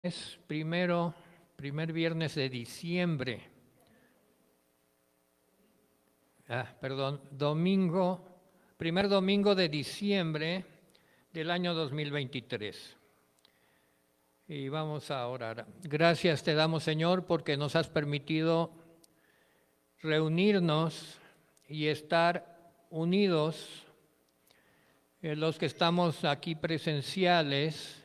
Es primer viernes de diciembre. Primer domingo de diciembre del año 2023. Y vamos a orar. Gracias te damos, Señor, porque nos has permitido reunirnos y estar unidos, los que estamos aquí presenciales,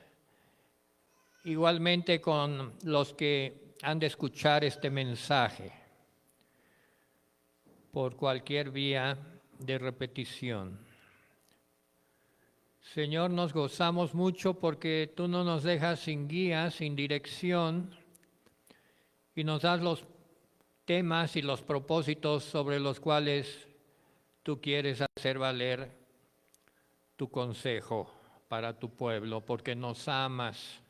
igualmente con los que han de escuchar este mensaje por cualquier vía de repetición. Señor, nos gozamos mucho porque tú no nos dejas sin guía, sin dirección, y nos das los temas y los propósitos sobre los cuales tú quieres hacer valer tu consejo para tu pueblo, porque nos amas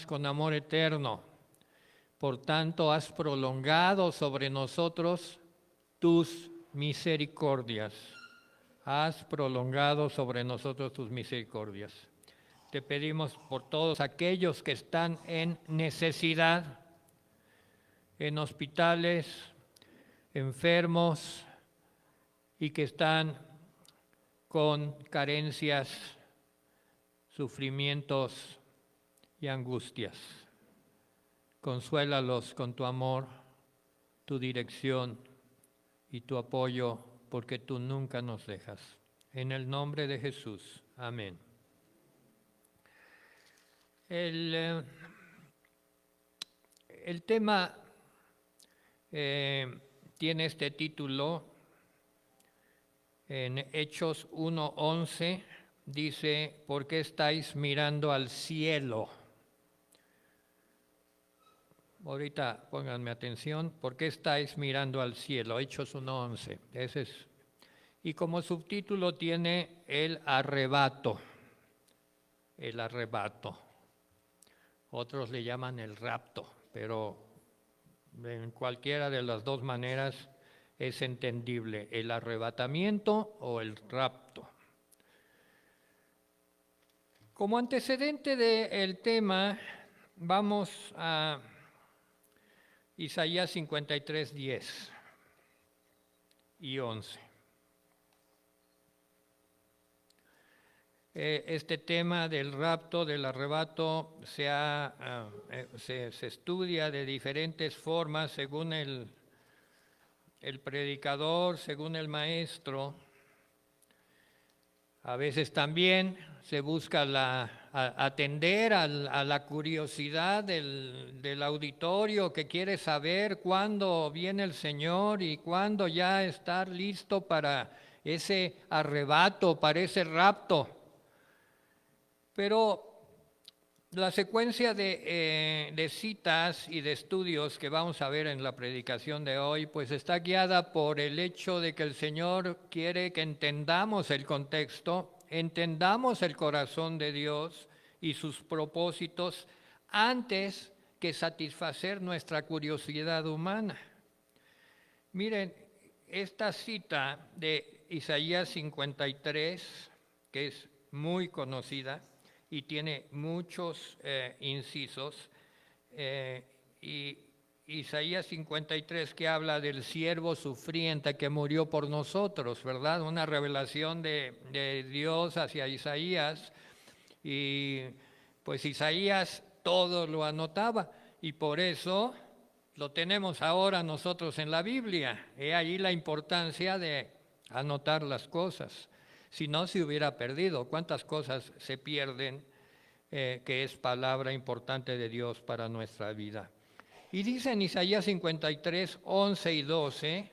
con amor eterno. Por tanto, has prolongado sobre nosotros tus misericordias. Has prolongado sobre nosotros tus misericordias. Te pedimos por todos aquellos que están en necesidad, en hospitales, enfermos y que están con carencias, sufrimientos y angustias. Consuélalos con tu amor, tu dirección y tu apoyo, porque tú nunca nos dejas. En el nombre de Jesús. Amén. El tema tiene este título en Hechos 1:11, dice: ¿por qué estáis mirando al cielo? Ahorita pónganme atención, ¿por qué estáis mirando al cielo? Hechos 1:11, ese es. Y como subtítulo tiene el arrebato. El arrebato. Otros le llaman el rapto, pero en cualquiera de las dos maneras es entendible, el arrebatamiento o el rapto. Como antecedente del tema, vamos a Isaías 53, 10 y 11. Este tema del rapto, del arrebato, se estudia de diferentes formas según el predicador, según el maestro. A veces también se busca atender a la curiosidad del auditorio que quiere saber cuándo viene el Señor y cuándo ya estar listo para ese arrebato, para ese rapto. Pero la secuencia de citas y de estudios que vamos a ver en la predicación de hoy, pues está guiada por el hecho de que el Señor quiere que entendamos el contexto, entendamos el corazón de Dios y sus propósitos antes que satisfacer nuestra curiosidad humana. Miren, esta cita de Isaías 53, que es muy conocida, y tiene muchos incisos, y Isaías 53 que habla del siervo sufriente que murió por nosotros, ¿verdad? Una revelación de Dios hacia Isaías, y pues Isaías todo lo anotaba, y por eso lo tenemos ahora nosotros en la Biblia. He ahí la importancia de anotar las cosas. Si no, se hubiera perdido. ¿Cuántas cosas se pierden que es palabra importante de Dios para nuestra vida? Y dice en Isaías 53, 11 y 12,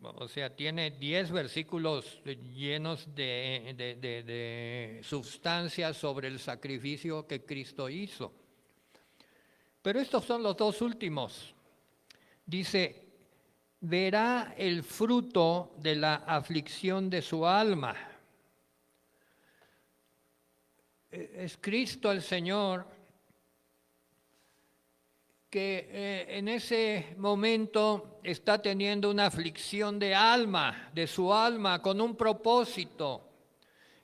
o sea, tiene 10 versículos llenos de sustancia sobre el sacrificio que Cristo hizo. Pero estos son los dos últimos. Dice: verá el fruto de la aflicción de su alma. Es Cristo el Señor que en ese momento está teniendo una aflicción de alma, de su alma, con un propósito.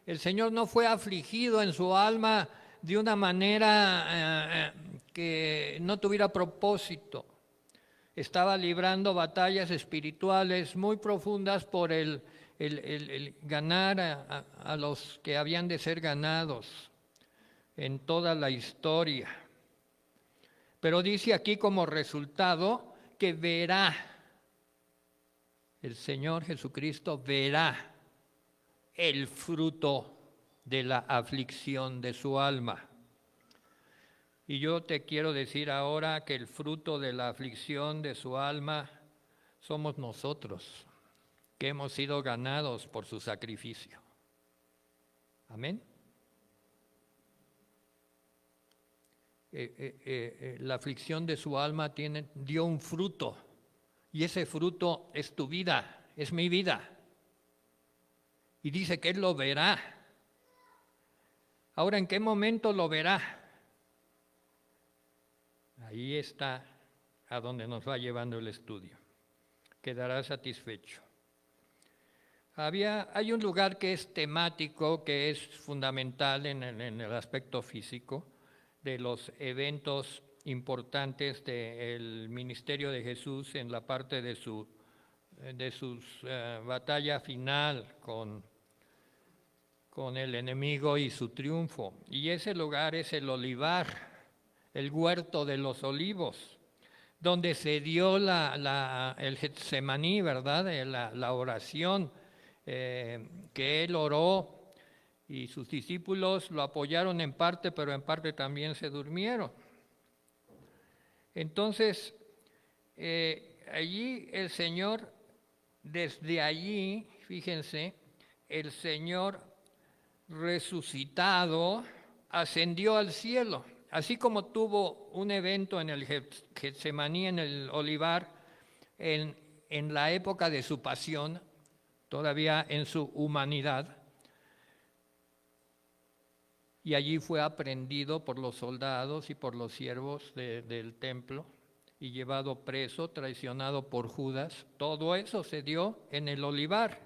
El Señor no fue afligido en su alma de una manera que no tuviera propósito. Estaba librando batallas espirituales muy profundas por el ganar a los que habían de ser ganados en toda la historia. Pero dice aquí como resultado que verá, el Señor Jesucristo verá el fruto de la aflicción de su alma. Y yo te quiero decir ahora que el fruto de la aflicción de su alma somos nosotros, que hemos sido ganados por su sacrificio. Amén. La aflicción de su alma dio un fruto, y ese fruto es tu vida, es mi vida. Y dice que Él lo verá. Ahora, ¿en qué momento lo verá? Ahí está a donde nos va llevando el estudio. Quedará satisfecho. Hay un lugar que es temático, que es fundamental en el aspecto físico de los eventos importantes del ministerio de Jesús en la parte de su batalla final con el enemigo y su triunfo. Y ese lugar es el olivar, el huerto de los olivos, donde se dio el Getsemaní, ¿verdad? La oración que él oró, y sus discípulos lo apoyaron en parte, pero en parte también se durmieron. Entonces, allí el Señor, desde allí, fíjense, el Señor resucitado ascendió al cielo. Así como tuvo un evento en el Getsemaní, en el olivar, en la época de su pasión, todavía en su humanidad, y allí fue aprendido por los soldados y por los siervos del templo y llevado preso, traicionado por Judas. Todo eso se dio en el olivar,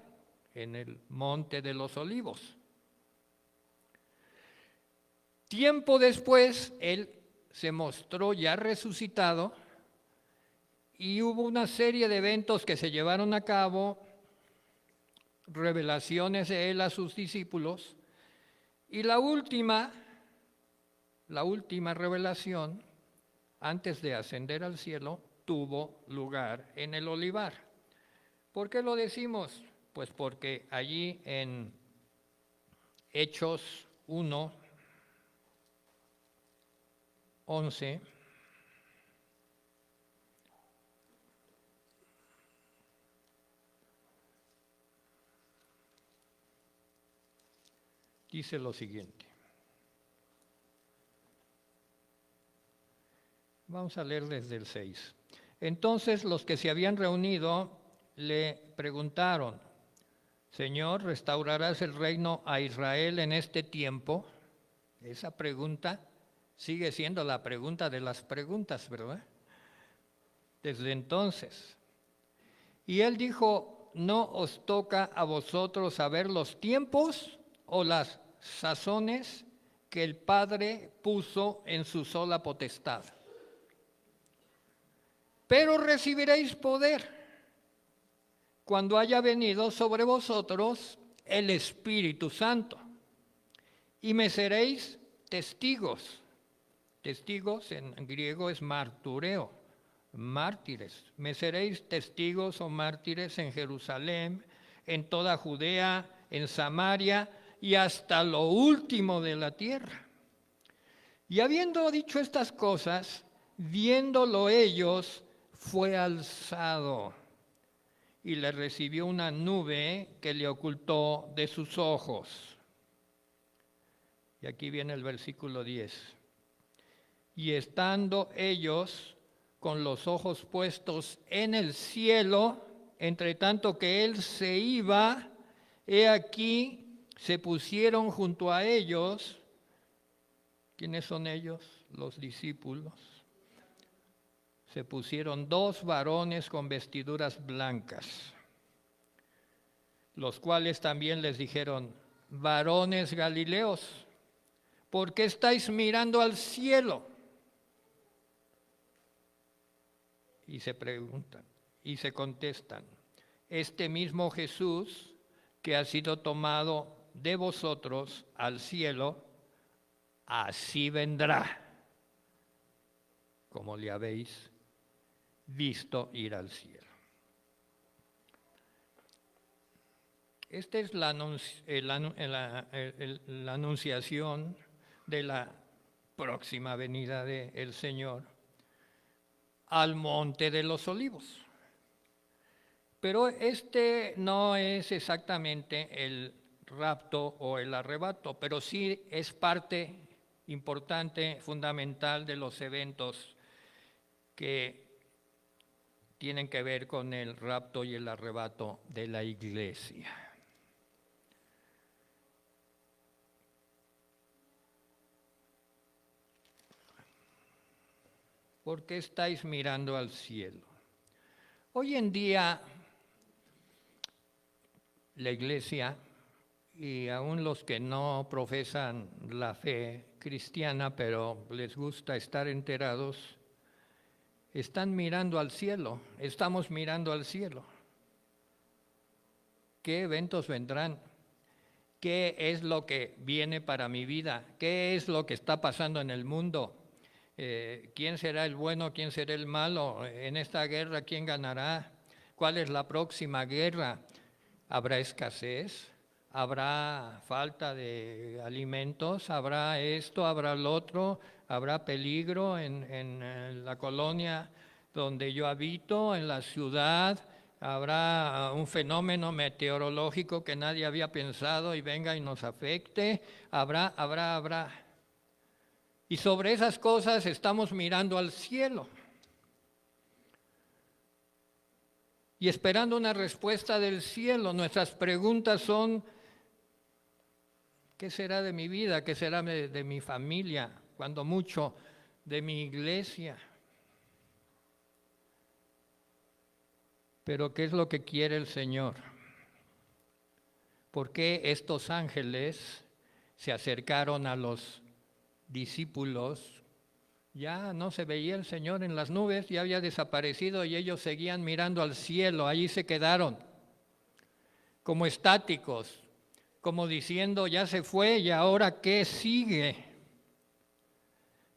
en el monte de los olivos. Tiempo después, Él se mostró ya resucitado y hubo una serie de eventos que se llevaron a cabo, revelaciones de Él a sus discípulos. Y la última revelación, antes de ascender al cielo, tuvo lugar en el olivar. ¿Por qué lo decimos? Pues porque allí en Hechos 1:11, dice lo siguiente. Vamos a leer desde el 6. Entonces los que se habían reunido le preguntaron: Señor, ¿restaurarás el reino a Israel en este tiempo? Esa pregunta sigue siendo la pregunta de las preguntas, ¿verdad? Desde entonces. Y él dijo: ¿no os toca a vosotros saber los tiempos o las sazones que el Padre puso en su sola potestad? Pero recibiréis poder cuando haya venido sobre vosotros el Espíritu Santo, y me seréis testigos. Testigos en griego es martureo, mártires. Me seréis testigos o mártires en Jerusalén, en toda Judea, en Samaria y hasta lo último de la tierra. Y habiendo dicho estas cosas, viéndolo ellos, fue alzado y le recibió una nube que le ocultó de sus ojos. Y aquí viene el versículo 10. Y estando ellos con los ojos puestos en el cielo, entre tanto que él se iba, he aquí se pusieron junto a ellos. ¿Quiénes son ellos? Los discípulos. Se pusieron 2 varones con vestiduras blancas, los cuales también les dijeron: varones Galileos, ¿Por qué estáis mirando al cielo? Y se preguntan y se contestan, este mismo Jesús que ha sido tomado de vosotros al cielo, así vendrá, como le habéis visto ir al cielo. Esta es la anunciación de la próxima venida del Señor al Monte de los Olivos. Pero este no es exactamente el rapto o el arrebato, pero sí es parte importante, fundamental de los eventos que tienen que ver con el rapto y el arrebato de la iglesia. ¿Por qué estáis mirando al cielo? Hoy en día, la iglesia y aún los que no profesan la fe cristiana, pero les gusta estar enterados, están mirando al cielo, estamos mirando al cielo. ¿Qué eventos vendrán? ¿Qué es lo que viene para mi vida? ¿Qué es lo que está pasando en el mundo? ¿Quién será el bueno? ¿Quién será el malo? En esta guerra, ¿quién ganará? ¿Cuál es la próxima guerra? ¿Habrá escasez? ¿Habrá falta de alimentos? ¿Habrá esto? ¿Habrá lo otro? ¿Habrá peligro en la colonia donde yo habito, en la ciudad? ¿Habrá un fenómeno meteorológico que nadie había pensado y venga y nos afecte? Habrá. Y sobre esas cosas estamos mirando al cielo y esperando una respuesta del cielo. Nuestras preguntas son, ¿qué será de mi vida? ¿Qué será de mi familia? Cuando mucho, de mi iglesia. Pero ¿qué es lo que quiere el Señor? ¿Por qué estos ángeles se acercaron a los discípulos? Ya no se veía el Señor en las nubes, ya había desaparecido y ellos seguían mirando al cielo, allí se quedaron, como estáticos, como diciendo, ya se fue y ahora ¿qué sigue?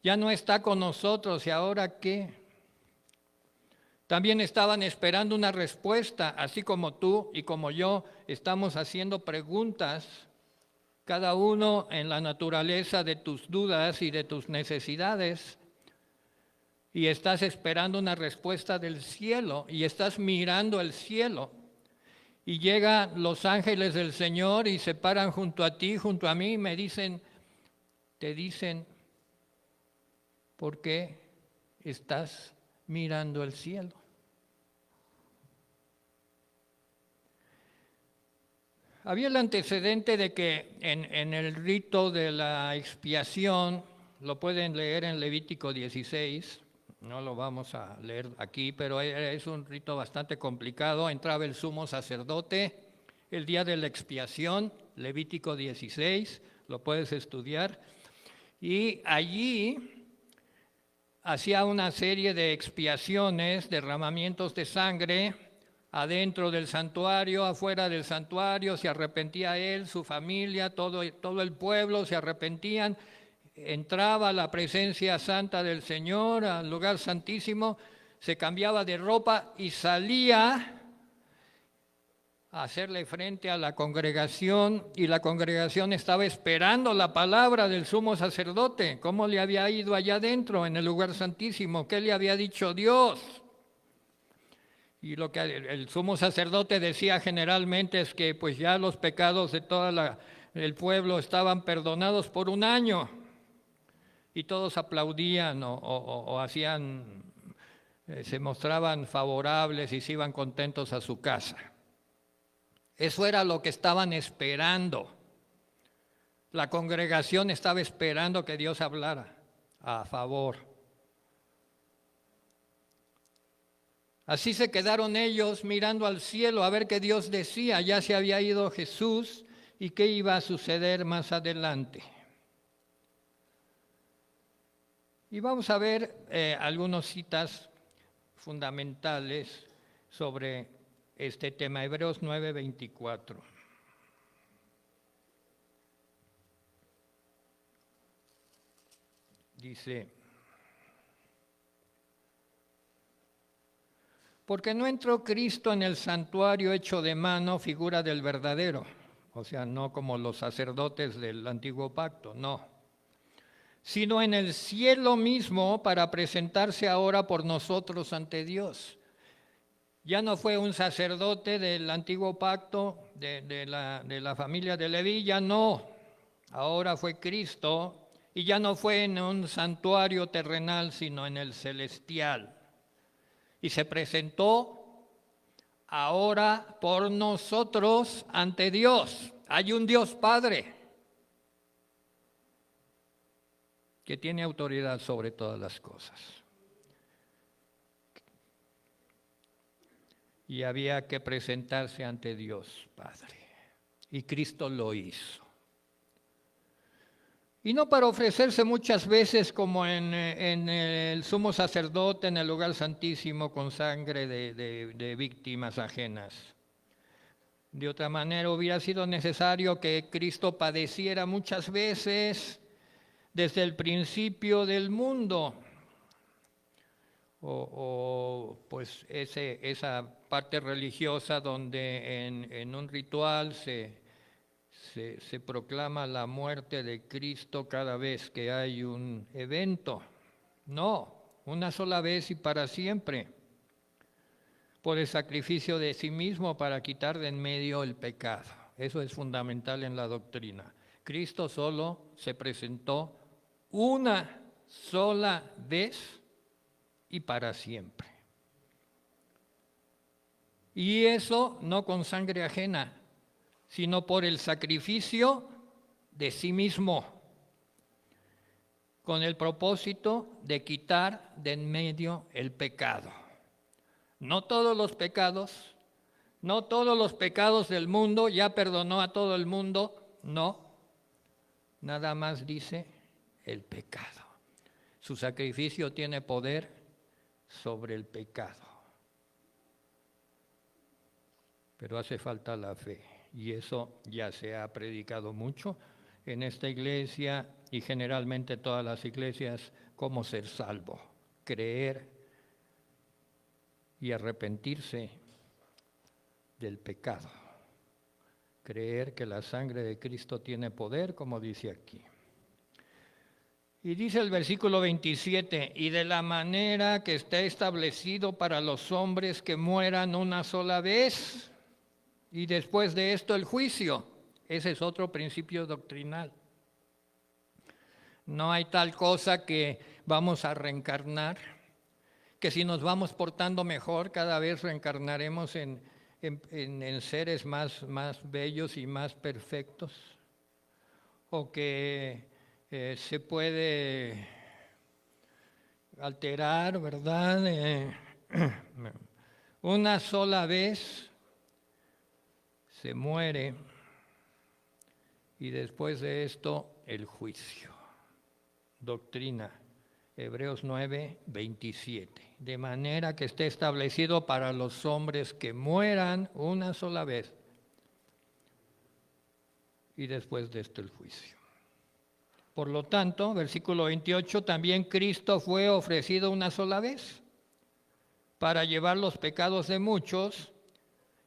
Ya no está con nosotros y ahora ¿qué? También estaban esperando una respuesta, así como tú y como yo estamos haciendo preguntas, cada uno en la naturaleza de tus dudas y de tus necesidades. Y estás esperando una respuesta del cielo y estás mirando el cielo. Y llegan los ángeles del Señor y se paran junto a ti, junto a mí, y te dicen, ¿por qué estás mirando el cielo? Había el antecedente de que en el rito de la expiación, lo pueden leer en Levítico 16, no lo vamos a leer aquí, pero es un rito bastante complicado. Entraba el sumo sacerdote el día de la expiación, Levítico 16, lo puedes estudiar, y allí hacía una serie de expiaciones, derramamientos de sangre, adentro del santuario, afuera del santuario, se arrepentía él, su familia, todo el pueblo se arrepentían, entraba a la presencia santa del Señor, al lugar santísimo, se cambiaba de ropa y salía a hacerle frente a la congregación, y la congregación estaba esperando la palabra del sumo sacerdote, cómo le había ido allá adentro en el lugar santísimo, qué le había dicho Dios. Y lo que el sumo sacerdote decía generalmente es que pues ya los pecados de todo el pueblo estaban perdonados por un año. Y todos aplaudían o hacían, se mostraban favorables y se iban contentos a su casa. Eso era lo que estaban esperando. La congregación estaba esperando que Dios hablara a favor. Así se quedaron ellos mirando al cielo a ver qué Dios decía. Ya se había ido Jesús y qué iba a suceder más adelante. Y vamos a ver algunas citas fundamentales sobre este tema. Hebreos 9:24. Dice: porque no entró Cristo en el santuario hecho de mano, figura del verdadero, o sea, no como los sacerdotes del antiguo pacto, no, sino en el cielo mismo para presentarse ahora por nosotros ante Dios. Ya no fue un sacerdote del antiguo pacto, de la familia de Leví, ya no. Ahora fue Cristo, y ya no fue en un santuario terrenal, sino en el celestial. Y se presentó ahora por nosotros ante Dios. Hay un Dios Padre que tiene autoridad sobre todas las cosas. Y había que presentarse ante Dios Padre. Y Cristo lo hizo. Y no para ofrecerse muchas veces como en el sumo sacerdote en el lugar santísimo con sangre de víctimas ajenas. De otra manera hubiera sido necesario que Cristo padeciera muchas veces desde el principio del mundo. Pues esa parte religiosa donde en un ritual se proclama la muerte de Cristo cada vez que hay un evento. No, una sola vez y para siempre, por el sacrificio de sí mismo para quitar de en medio el pecado. Eso es fundamental en la doctrina. Cristo solo se presentó una sola vez y para siempre. Y eso no con sangre ajena, sino por el sacrificio de sí mismo, con el propósito de quitar de en medio el pecado. No todos los pecados, no todos los pecados del mundo, ya perdonó a todo el mundo, no, nada más dice el pecado. Su sacrificio tiene poder sobre el pecado. Pero hace falta la fe, y eso ya se ha predicado mucho en esta iglesia y generalmente todas las iglesias, cómo ser salvo, creer y arrepentirse del pecado, creer que la sangre de Cristo tiene poder, como dice aquí. Y dice el versículo 27, y de la manera que está establecido para los hombres que mueran una sola vez, y después de esto el juicio. Ese es otro principio doctrinal. No hay tal cosa que vamos a reencarnar, que si nos vamos portando mejor, cada vez reencarnaremos en seres más bellos y más perfectos, o que se puede alterar, ¿verdad? Una sola vez se muere y después de esto el juicio. Doctrina, Hebreos 9:27. De manera que esté establecido para los hombres que mueran una sola vez y después de esto el juicio. Por lo tanto, versículo 28, también Cristo fue ofrecido una sola vez para llevar los pecados de muchos,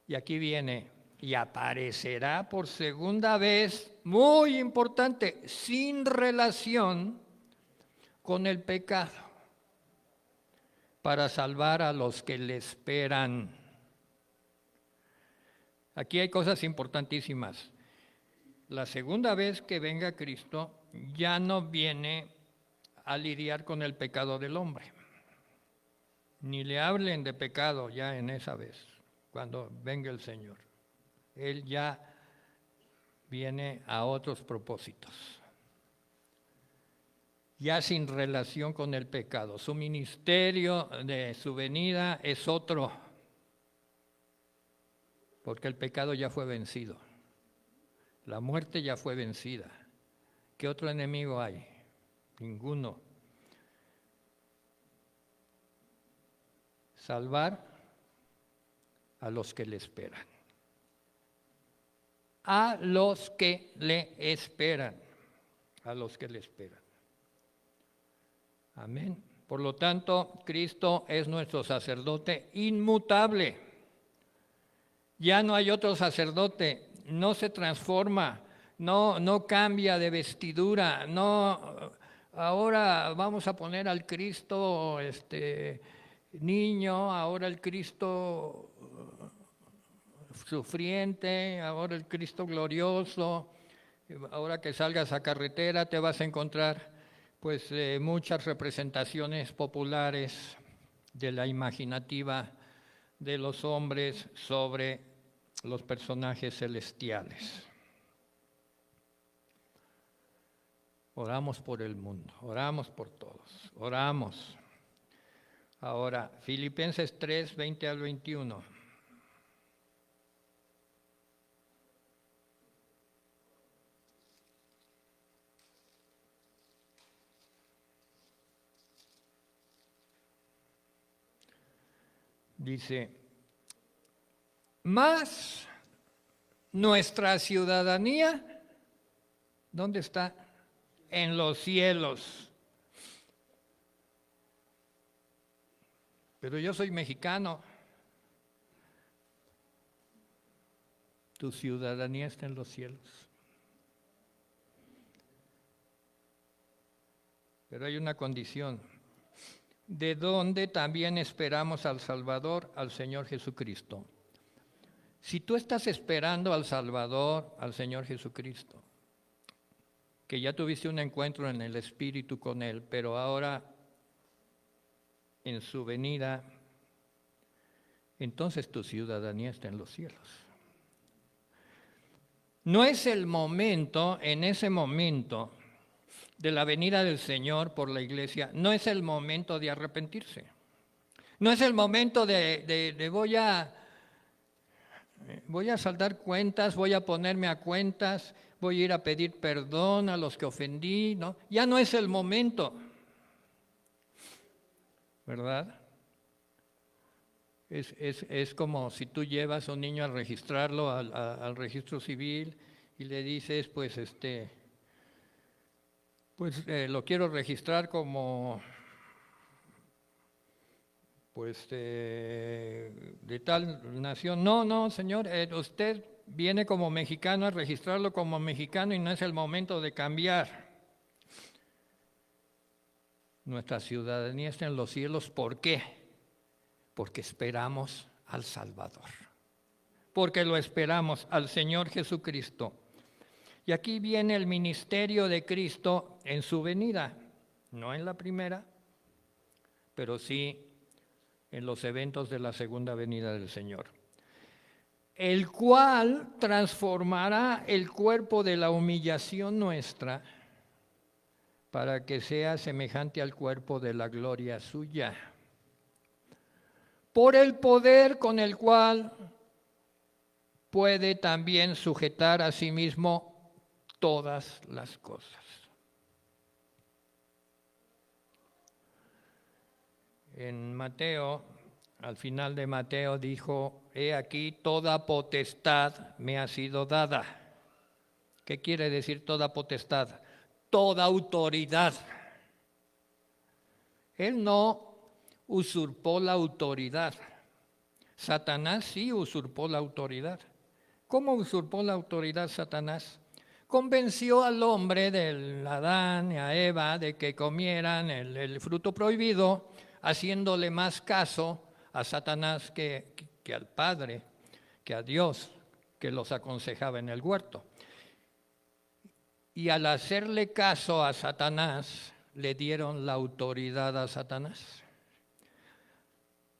y aquí viene, y aparecerá por segunda vez, muy importante, sin relación con el pecado, para salvar a los que le esperan. Aquí hay cosas importantísimas. La segunda vez que venga Cristo ya no viene a lidiar con el pecado del hombre. Ni le hablen de pecado ya en esa vez, cuando venga el Señor. Él ya viene a otros propósitos, ya sin relación con el pecado. Su ministerio de su venida es otro, porque el pecado ya fue vencido. La muerte ya fue vencida. ¿Qué otro enemigo hay? Ninguno. salvar a los que le esperan. A los que le esperan. A los que le esperan. Amén. Por lo tanto, Cristo es nuestro sacerdote inmutable. Ya no hay otro sacerdote, no se transforma, no cambia de vestidura, no. Ahora vamos a poner al Cristo niño, ahora el Cristo sufriente, ahora el Cristo glorioso. Ahora que salgas a carretera te vas a encontrar pues muchas representaciones populares de la imaginativa de los hombres sobre los personajes celestiales. Oramos por el mundo, oramos por todos, oramos. Ahora, Filipenses 3, 20 al 21. Dice, más nuestra ciudadanía, ¿dónde está? En los cielos. Pero yo soy mexicano. Tu ciudadanía está en los cielos. Pero hay una condición. De donde también esperamos al Salvador, al Señor Jesucristo. Si tú estás esperando al Salvador, al Señor Jesucristo, que ya tuviste un encuentro en el Espíritu con Él, pero ahora en su venida, entonces tu ciudadanía está en los cielos. No es el momento, en ese momento de la venida del Señor por la iglesia, no es el momento de arrepentirse. No es el momento de voy a saldar cuentas, voy a ponerme a cuentas, voy a ir a pedir perdón a los que ofendí, ¿no? Ya no es el momento, ¿verdad? Es como si tú llevas a un niño a registrarlo al registro civil y le dices, pues lo quiero registrar como de tal nación. No, señor, usted viene como mexicano a registrarlo como mexicano y no es el momento de cambiar. Nuestra ciudadanía está en los cielos. ¿Por qué? Porque esperamos al Salvador. Porque lo esperamos al Señor Jesucristo. Y aquí viene el ministerio de Cristo en su venida, no en la primera, pero sí en los eventos de la segunda venida del Señor, el cual transformará el cuerpo de la humillación nuestra para que sea semejante al cuerpo de la gloria suya, por el poder con el cual puede también sujetar a sí mismo todas las cosas. En Mateo, al final de Mateo dijo, he aquí toda potestad me ha sido dada. ¿Qué quiere decir toda potestad? Toda autoridad. Él no usurpó la autoridad. Satanás sí usurpó la autoridad. ¿Cómo usurpó la autoridad Satanás? Convenció al hombre del Adán y a Eva de que comieran el fruto prohibido, haciéndole más caso a Satanás que al Padre, que a Dios, que los aconsejaba en el huerto. Y al hacerle caso a Satanás, le dieron la autoridad a Satanás.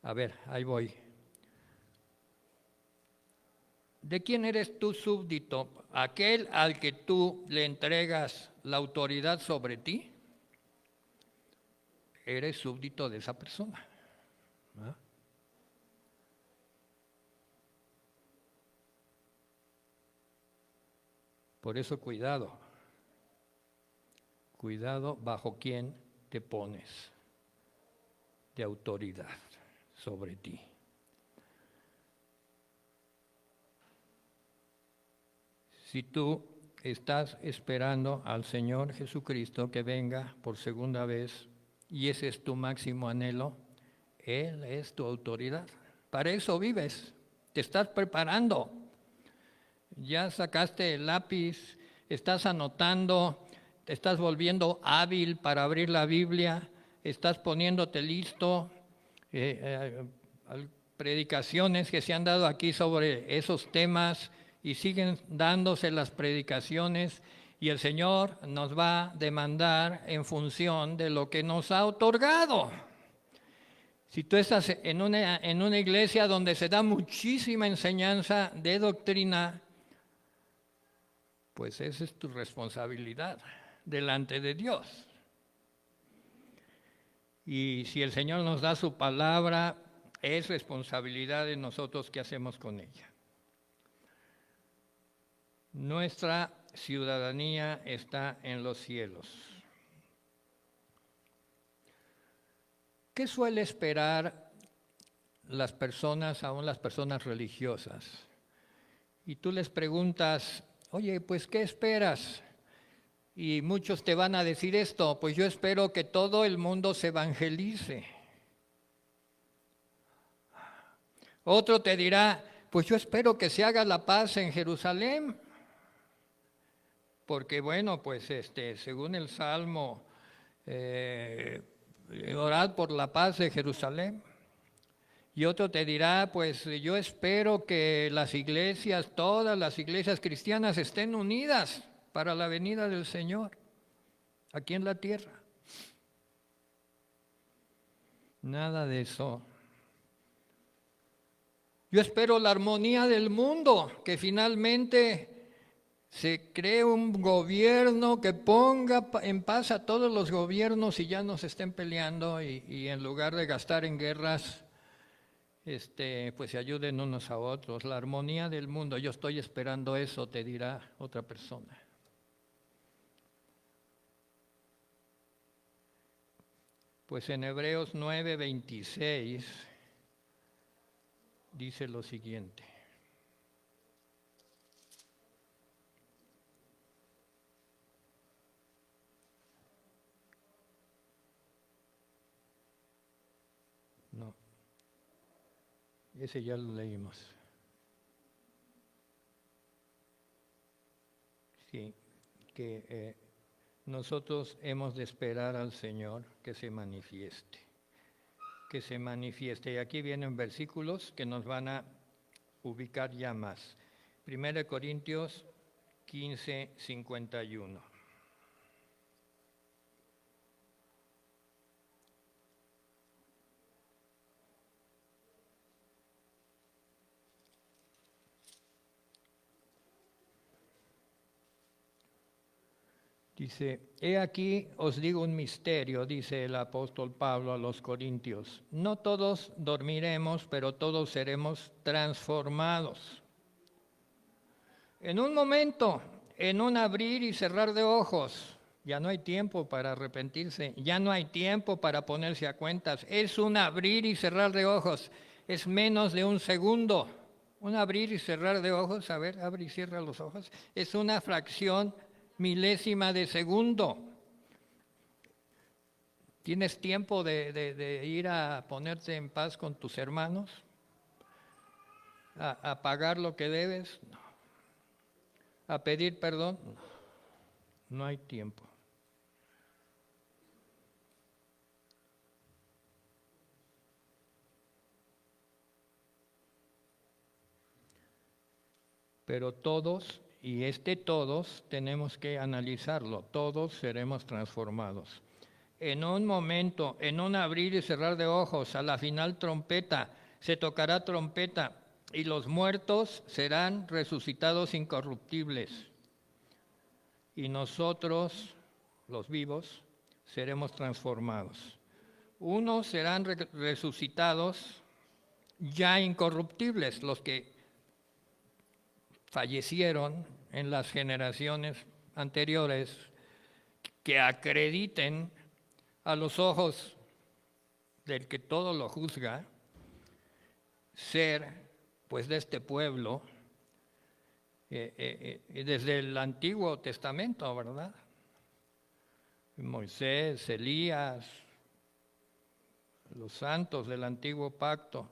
A ver, ahí voy. ¿De quién eres tú súbdito? ¿Aquel al que tú le entregas la autoridad sobre ti? Eres súbdito de esa persona. ¿Ah? Por eso cuidado. Cuidado bajo quién te pones de autoridad. sobre ti. Si tú estás esperando al Señor Jesucristo que venga por segunda vez y ese es tu máximo anhelo, Él es tu autoridad. Para eso vives, te estás preparando. Ya sacaste el lápiz, estás anotando, te estás volviendo hábil para abrir la Biblia, estás poniéndote listo. Predicaciones que se han dado aquí sobre esos temas y siguen dándose las predicaciones y el Señor nos va a demandar en función de lo que nos ha otorgado. Si tú estás en una iglesia donde se da muchísima enseñanza de doctrina, pues esa es tu responsabilidad delante de Dios. Y si el Señor nos da su palabra, es responsabilidad de nosotros qué hacemos con ella. Nuestra ciudadanía está en los cielos. ¿Qué suele esperar las personas, aún las personas religiosas? Y tú les preguntas, oye, pues ¿qué esperas? Y muchos te van a decir esto, pues yo espero que todo el mundo se evangelice. Otro te dirá, pues yo espero que se haga la paz en Jerusalén. Porque bueno, pues según el Salmo, orad por la paz de Jerusalén. Y otro te dirá, pues yo espero que las iglesias, todas las iglesias cristianas estén unidas para la venida del Señor, aquí en la tierra. Nada de eso. Yo espero la armonía del mundo, que finalmente se cree un gobierno que ponga en paz a todos los gobiernos y ya no se estén peleando y en lugar de gastar en guerras, pues se ayuden unos a otros. La armonía del mundo, yo estoy esperando eso, te dirá otra persona. Pues en Hebreos 9:26 dice lo siguiente. No, ese ya lo leímos. Sí, que nosotros hemos de esperar al Señor que se manifieste. Que se manifieste. Y aquí vienen versículos que nos van a ubicar ya más. 1 Corintios 15:51. Dice, he aquí os digo un misterio, dice el apóstol Pablo a los Corintios. No todos dormiremos, pero todos seremos transformados. En un momento, en un abrir y cerrar de ojos, ya no hay tiempo para arrepentirse, ya no hay tiempo para ponerse a cuentas. Es un abrir y cerrar de ojos, es menos de un segundo. Un abrir y cerrar de ojos, a ver, abre y cierra los ojos, es una fracción milésima de segundo. ¿Tienes tiempo de ir a ponerte en paz con tus hermanos? ¿A pagar lo que debes? No. ¿A pedir perdón? No, no hay tiempo. Pero todos, y todos tenemos que analizarlo, todos seremos transformados. En un momento, en un abrir y cerrar de ojos, a la final trompeta, se tocará trompeta y los muertos serán resucitados incorruptibles. Y nosotros, los vivos, seremos transformados. Unos serán resucitados ya incorruptibles, los que fallecieron en las generaciones anteriores, que acrediten a los ojos del que todo lo juzga, ser pues de este pueblo desde el Antiguo Testamento, ¿verdad? Moisés, Elías, los santos del Antiguo Pacto,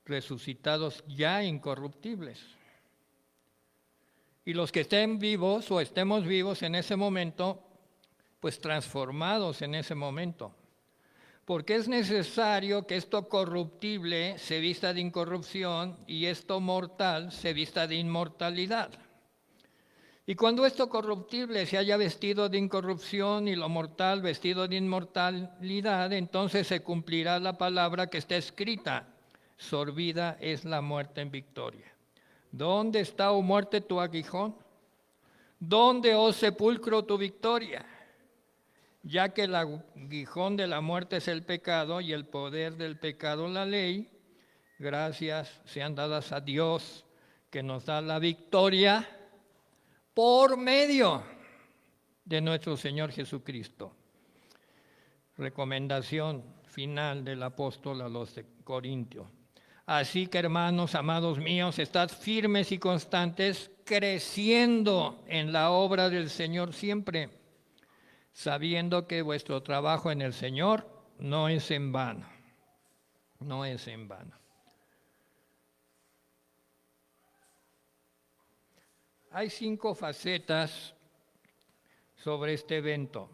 resucitados ya incorruptibles. Y los que estén vivos o estemos vivos en ese momento, pues transformados en ese momento. Porque es necesario que esto corruptible se vista de incorrupción y esto mortal se vista de inmortalidad. Y cuando esto corruptible se haya vestido de incorrupción y lo mortal vestido de inmortalidad, entonces se cumplirá la palabra que está escrita: sorbida es la muerte en victoria. ¿Dónde está, oh muerte, tu aguijón? ¿Dónde, oh sepulcro, tu victoria? Ya que el aguijón de la muerte es el pecado y el poder del pecado la ley, gracias sean dadas a Dios que nos da la victoria por medio de nuestro Señor Jesucristo. Recomendación final del apóstol a los de Corintios. Así que, hermanos, amados míos, estad firmes y constantes, creciendo en la obra del Señor siempre, sabiendo que vuestro trabajo en el Señor no es en vano. No es en vano. Hay 5 facetas sobre este evento.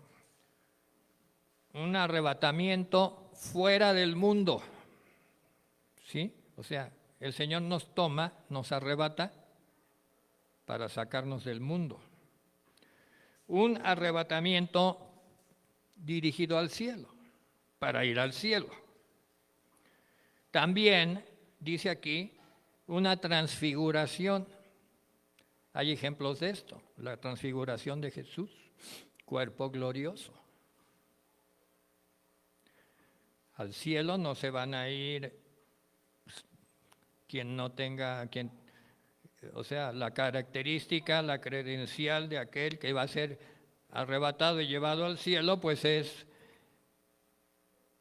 Un arrebatamiento fuera del mundo, ¿sí? O sea, el Señor nos toma, nos arrebata para sacarnos del mundo. Un arrebatamiento dirigido al cielo, para ir al cielo. También, dice aquí, una transfiguración. Hay ejemplos de esto, la transfiguración de Jesús, cuerpo glorioso. Al cielo no se van a ir quien no tenga, o sea, la característica, la credencial de aquel que va a ser arrebatado y llevado al cielo, pues es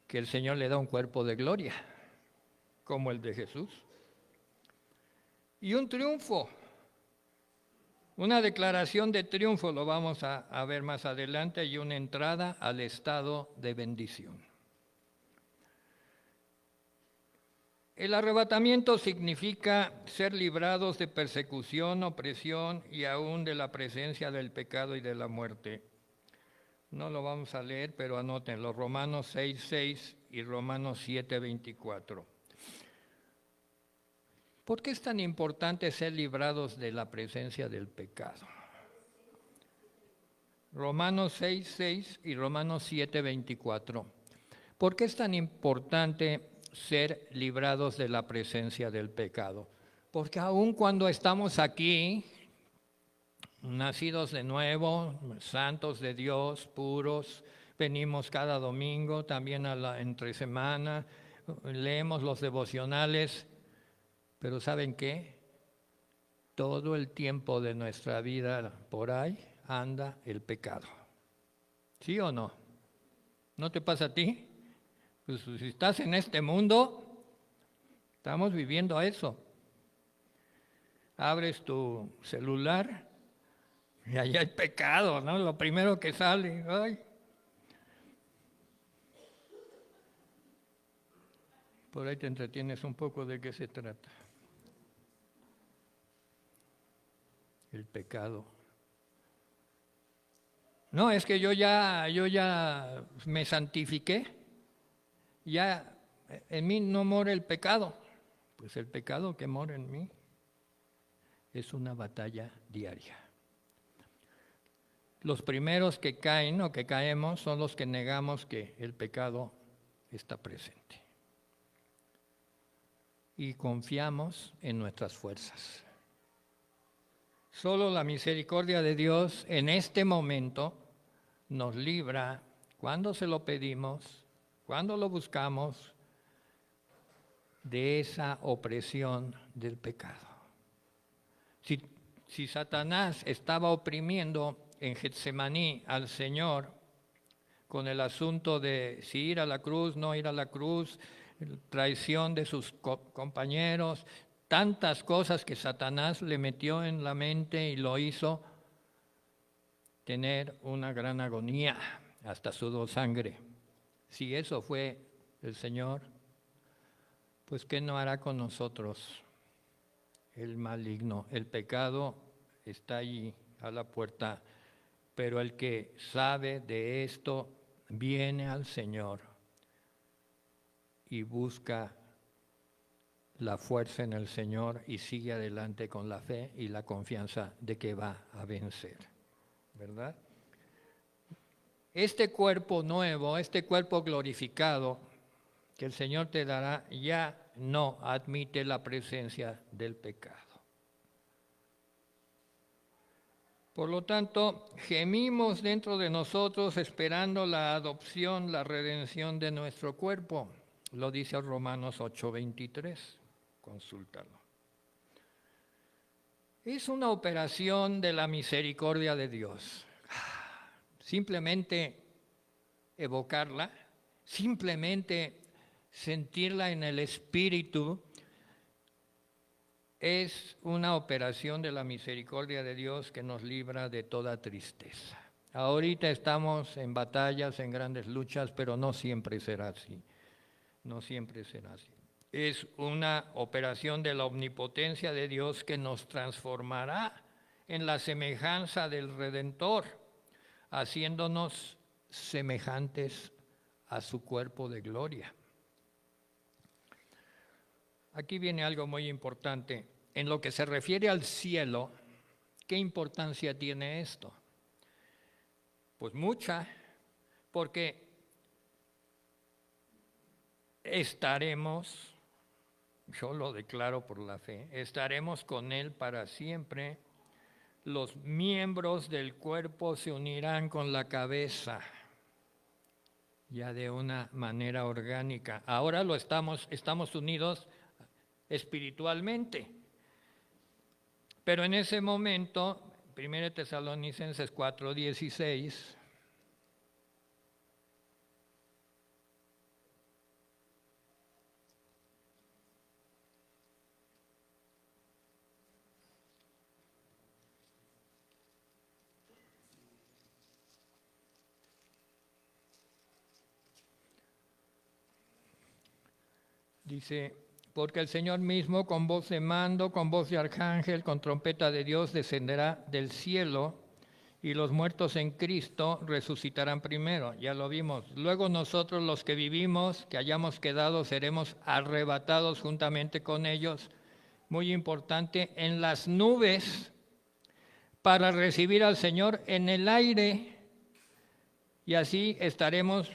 que el Señor le da un cuerpo de gloria, como el de Jesús. Y un triunfo. Una declaración de triunfo, lo vamos a ver más adelante, y una entrada al estado de bendición. El arrebatamiento significa ser librados de persecución, opresión y aún de la presencia del pecado y de la muerte. No lo vamos a leer, pero anótenlo, Romanos 6:6 y Romanos 7:24. ¿Por qué es tan importante ser librados de la presencia del pecado? Romanos 6:6 y Romanos 7:24. ¿Por qué es tan importante ser librados de la presencia del pecado? Porque aun cuando estamos aquí, nacidos de nuevo, santos de Dios, puros, venimos cada domingo, también entre semana, leemos los devocionales, pero ¿saben qué? Todo el tiempo de nuestra vida por ahí anda el pecado. ¿Sí o no? ¿No te pasa a ti? Pues si estás en este mundo, estamos viviendo eso. Abres tu celular y ahí hay pecado, ¿no? Lo primero que sale, ¡ay! Por ahí te entretienes un poco de qué se trata. El pecado. No, es que yo ya me santifiqué, ya en mí no mora el pecado. Pues el pecado que mora en mí es una batalla diaria. Los primeros que caen o que caemos son los que negamos que el pecado está presente. Y confiamos en nuestras fuerzas. Solo la misericordia de Dios en este momento nos libra cuando se lo pedimos, cuando lo buscamos, de esa opresión del pecado. Si Satanás estaba oprimiendo en Getsemaní al Señor con el asunto de si ir a la cruz, no ir a la cruz, traición de sus compañeros, tantas cosas que Satanás le metió en la mente y lo hizo tener una gran agonía, hasta sudó sangre. Si eso fue el Señor, pues ¿qué no hará con nosotros el maligno? El pecado está allí a la puerta, pero el que sabe de esto viene al Señor y busca la fuerza en el Señor y sigue adelante con la fe y la confianza de que va a vencer, ¿verdad? Este cuerpo nuevo, este cuerpo glorificado que el Señor te dará, ya no admite la presencia del pecado. Por lo tanto, gemimos dentro de nosotros esperando la adopción, la redención de nuestro cuerpo. Lo dice Romanos 8:23. Consúltalo. Es una operación de la misericordia de Dios. Simplemente evocarla, simplemente sentirla en el espíritu, es una operación de la misericordia de Dios que nos libra de toda tristeza. Ahorita estamos en batallas, en grandes luchas, pero no siempre será así. No siempre será así. Es una operación de la omnipotencia de Dios que nos transformará en la semejanza del Redentor, haciéndonos semejantes a su cuerpo de gloria. Aquí viene algo muy importante. En lo que se refiere al cielo, ¿qué importancia tiene esto? Pues mucha, porque estaremos, yo lo declaro por la fe, estaremos con Él para siempre. Los miembros del cuerpo se unirán con la cabeza, ya de una manera orgánica. Ahora estamos unidos espiritualmente. Pero en ese momento, 1 Tesalonicenses 4:16, dice: porque el Señor mismo con voz de mando, con voz de arcángel, con trompeta de Dios descenderá del cielo y los muertos en Cristo resucitarán primero. Ya lo vimos. Luego nosotros los que vivimos, que hayamos quedado, seremos arrebatados juntamente con ellos. Muy importante, en las nubes para recibir al Señor en el aire. Y así estaremos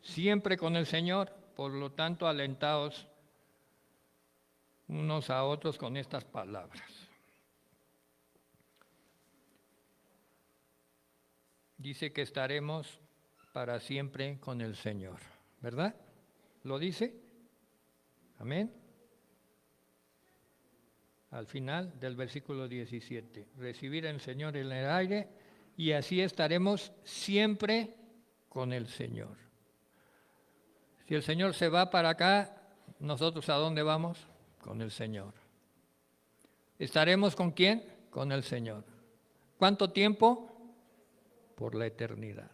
siempre con el Señor. Por lo tanto, alentaos unos a otros con estas palabras. Dice que estaremos para siempre con el Señor, ¿verdad? ¿Lo dice? Amén. Al final del versículo 17, recibir al Señor en el aire y así estaremos siempre con el Señor. Si el Señor se va para acá, ¿nosotros a dónde vamos? Con el Señor. ¿Estaremos con quién? Con el Señor. ¿Cuánto tiempo? Por la eternidad.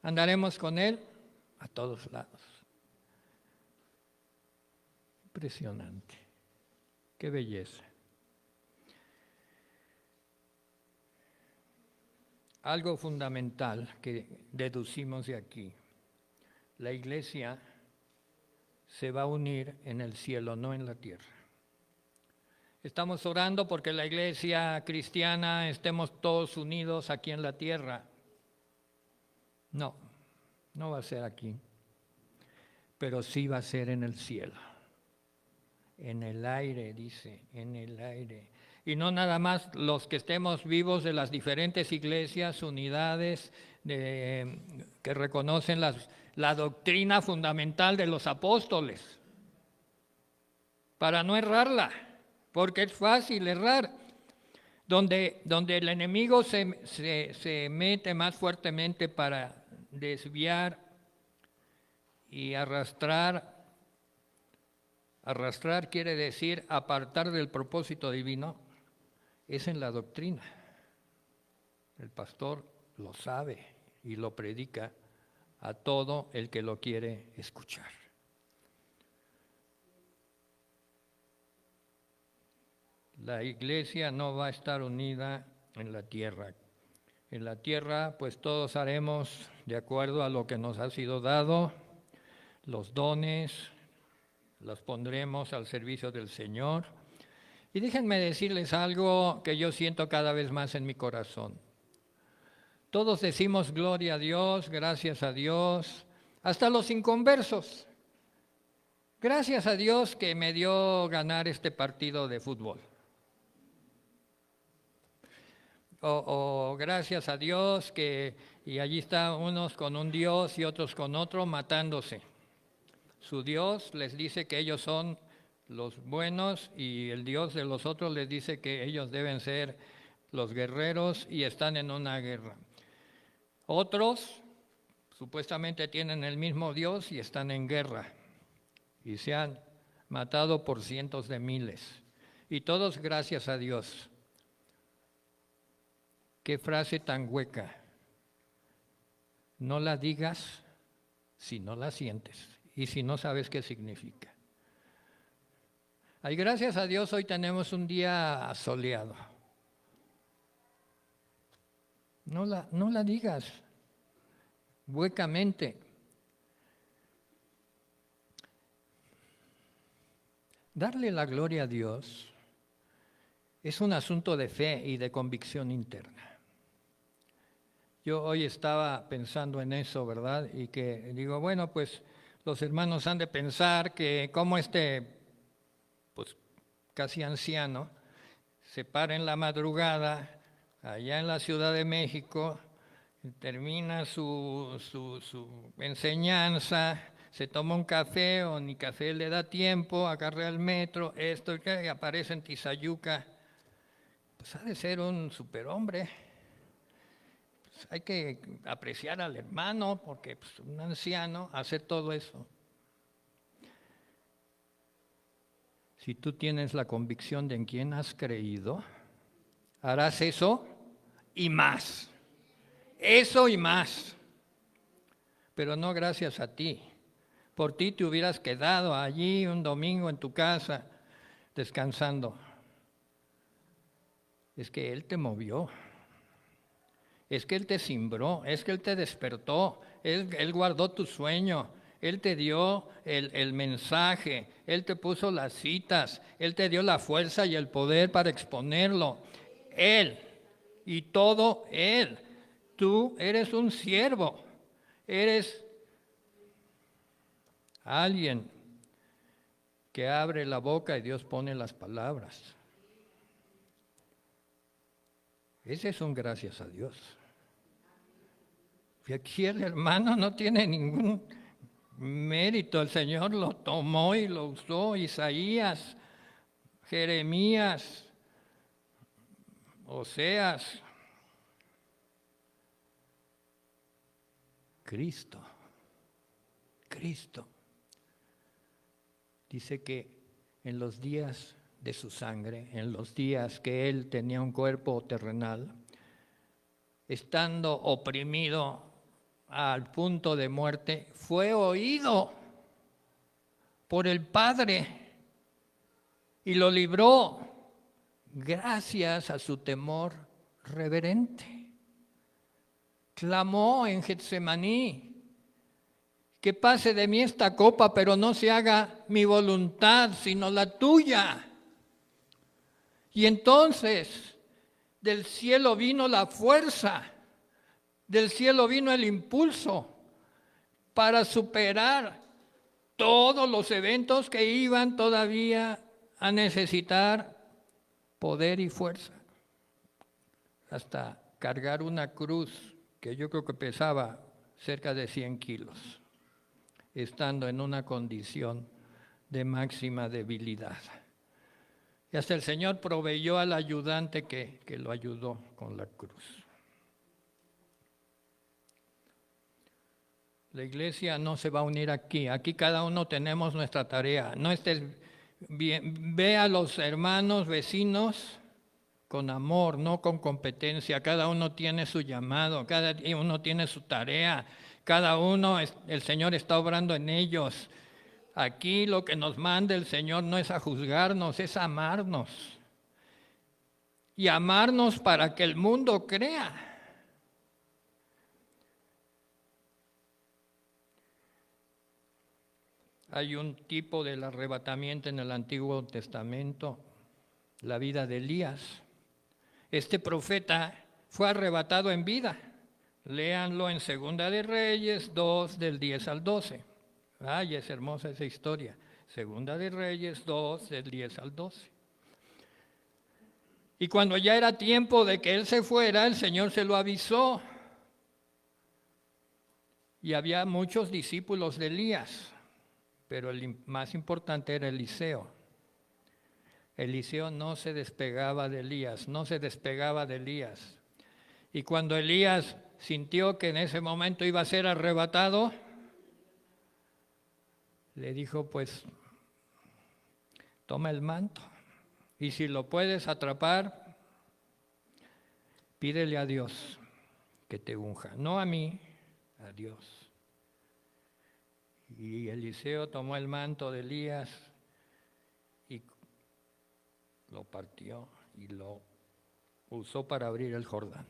Andaremos con Él a todos lados. Impresionante. Qué belleza. Algo fundamental que deducimos de aquí. La iglesia se va a unir en el cielo, no en la tierra. Estamos orando porque la iglesia cristiana estemos todos unidos aquí en la tierra. No, no va a ser aquí, pero sí va a ser en el cielo. En el aire, dice, en el aire. Y no nada más los que estemos vivos de las diferentes iglesias, unidades que reconocen la doctrina fundamental de los apóstoles, para no errarla, porque es fácil errar. Donde el enemigo se mete más fuertemente para desviar y arrastrar. Arrastrar quiere decir apartar del propósito divino, es en la doctrina. El pastor lo sabe y lo predica a todo el que lo quiere escuchar. La iglesia no va a estar unida en la tierra. En la tierra, pues todos haremos de acuerdo a lo que nos ha sido dado, los dones, los pondremos al servicio del Señor. Y déjenme decirles algo que yo siento cada vez más en mi corazón. Todos decimos gloria a Dios, gracias a Dios, hasta los inconversos. Gracias a Dios que me dio ganar este partido de fútbol. O gracias a Dios que, y allí están unos con un Dios y otros con otro matándose. Su Dios les dice que ellos son los buenos y el Dios de los otros les dice que ellos deben ser los guerreros y están en una guerra. Otros supuestamente tienen el mismo Dios y están en guerra y se han matado por cientos de miles. Y todos gracias a Dios. Qué frase tan hueca. No la digas si no la sientes y si no sabes qué significa. Ay, gracias a Dios hoy tenemos un día soleado. No la digas huecamente. Darle la gloria a Dios es un asunto de fe y de convicción interna. Yo hoy estaba pensando en eso, ¿verdad? Y que digo, bueno, pues los hermanos han de pensar que como pues casi anciano, se para en la madrugada, allá en la Ciudad de México, termina su enseñanza, se toma un café o ni café le da tiempo, agarra el metro, esto y que aparece en Tizayuca, pues ha de ser un superhombre. Pues hay que apreciar al hermano porque pues, un anciano hace todo eso. Si tú tienes la convicción de en quién has creído, harás eso y más. Eso y más. Pero no gracias a ti. Por ti te hubieras quedado allí un domingo en tu casa descansando. Es que Él te movió. Es que Él te cimbró. Es que Él te despertó. Él guardó tu sueño. Él te dio el mensaje. Él te puso las citas. Él te dio la fuerza y el poder para exponerlo. Él. Y todo Él. Tú eres un siervo. Eres alguien que abre la boca y Dios pone las palabras. Ese es un gracias a Dios. Y aquí el hermano no tiene ningún mérito. El Señor lo tomó y lo usó. Isaías, Jeremías, Oseas, Cristo. Dice que en los días de su sangre, en los días que Él tenía un cuerpo terrenal, estando oprimido al punto de muerte, fue oído por el Padre y lo libró gracias a su temor reverente. Clamó en Getsemaní: que pase de mí esta copa, pero no se haga mi voluntad, sino la tuya. Y entonces del cielo vino la fuerza, del cielo vino el impulso para superar todos los eventos que iban todavía a necesitar poder y fuerza. Hasta cargar una cruz que yo creo que pesaba cerca de 100 kilos. Estando en una condición de máxima debilidad. Y hasta el Señor proveyó al ayudante que lo ayudó con la cruz. La iglesia no se va a unir aquí. Aquí cada uno tenemos nuestra tarea. No estés bien, ve a los hermanos, vecinos, con amor, no con competencia. Cada uno tiene su llamado, cada uno tiene su tarea. Cada uno, el Señor está obrando en ellos. Aquí lo que nos manda el Señor no es a juzgarnos, es a amarnos. Y amarnos para que el mundo crea. Hay un tipo del arrebatamiento en el Antiguo Testamento, la vida de Elías. Este profeta fue arrebatado en vida. Léanlo en Segunda de Reyes 2, del 10 al 12. Ay, es hermosa esa historia. Segunda de Reyes 2, del 10 al 12. Y cuando ya era tiempo de que él se fuera, el Señor se lo avisó. Y había muchos discípulos de Elías, pero el más importante era Eliseo. Eliseo no se despegaba de Elías, no se despegaba de Elías. Y cuando Elías sintió que en ese momento iba a ser arrebatado, le dijo, pues, toma el manto. Y si lo puedes atrapar, pídele a Dios que te unja. No a mí, a Dios. Y Eliseo tomó el manto de Elías y lo partió y lo usó para abrir el Jordán.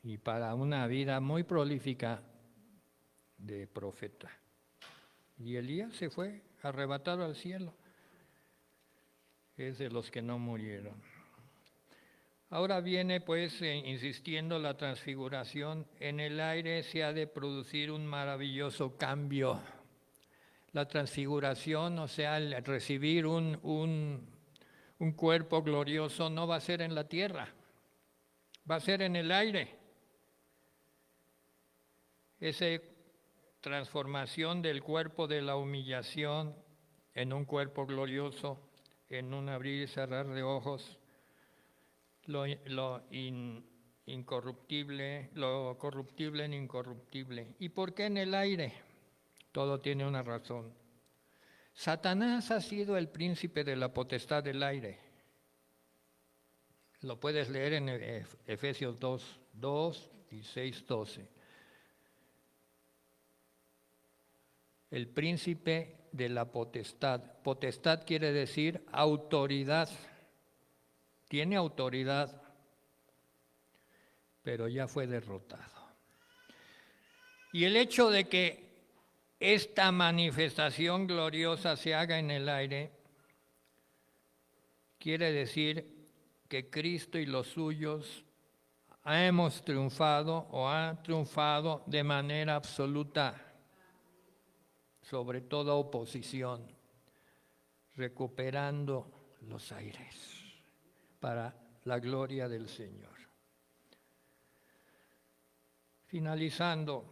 Y para una vida muy prolífica de profeta. Y Elías se fue arrebatado al cielo. Es de los que no murieron. Ahora viene pues insistiendo la transfiguración. En el aire se ha de producir un maravilloso cambio. La transfiguración, o sea, el recibir un cuerpo glorioso no va a ser en la tierra, va a ser en el aire. Esa transformación del cuerpo de la humillación en un cuerpo glorioso, en un abrir y cerrar de ojos, lo incorruptible, lo corruptible en incorruptible. ¿Y por qué en el aire? Todo tiene una razón. Satanás ha sido el príncipe de la potestad del aire. Lo puedes leer en Efesios 2 y 6:12. El príncipe de la potestad. Potestad quiere decir autoridad. Tiene autoridad, pero ya fue derrotado. Y el hecho de que esta manifestación gloriosa se haga en el aire, quiere decir que Cristo y los suyos hemos triunfado o han triunfado de manera absoluta sobre toda oposición, recuperando los aires para la gloria del Señor. Finalizando,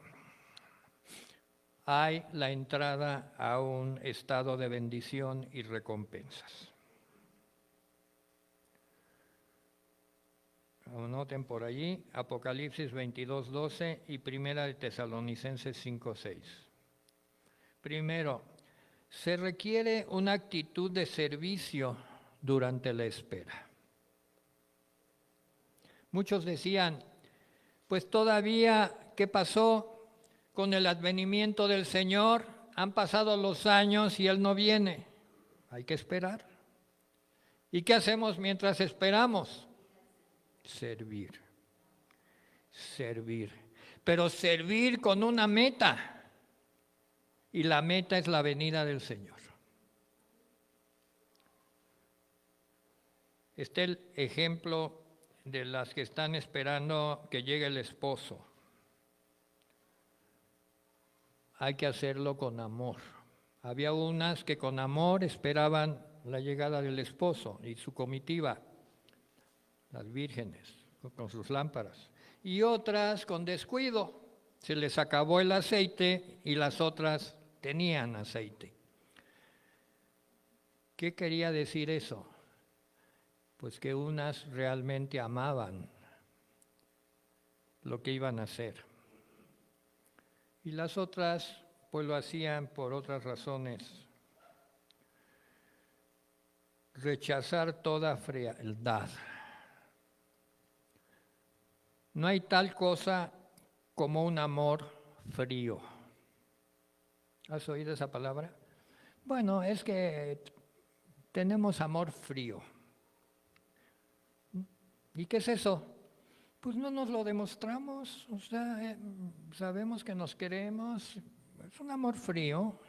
hay la entrada a un estado de bendición y recompensas. Anoten por allí Apocalipsis 22:12 y Primera de Tesalonicenses 5:6. Primero, se requiere una actitud de servicio durante la espera. Muchos decían, pues todavía, ¿qué pasó con el advenimiento del Señor? Han pasado los años y Él no viene. Hay que esperar. ¿Y qué hacemos mientras esperamos? Servir. Servir. Pero servir con una meta. Y la meta es la venida del Señor. Este es el ejemplo de las que están esperando que llegue el esposo. Hay que hacerlo con amor. Había unas que con amor esperaban la llegada del esposo y su comitiva, las vírgenes, con sus lámparas. Y otras con descuido. Se les acabó el aceite y las otras tenían aceite. ¿Qué quería decir eso? Pues que unas realmente amaban lo que iban a hacer y las otras pues lo hacían por otras razones. Rechazar toda frialdad. No hay tal cosa como un amor frío. ¿Has oído esa palabra? Bueno, es que tenemos amor frío. ¿Y qué es eso? Pues no nos lo demostramos, o sea, sabemos que nos queremos, es un amor frío.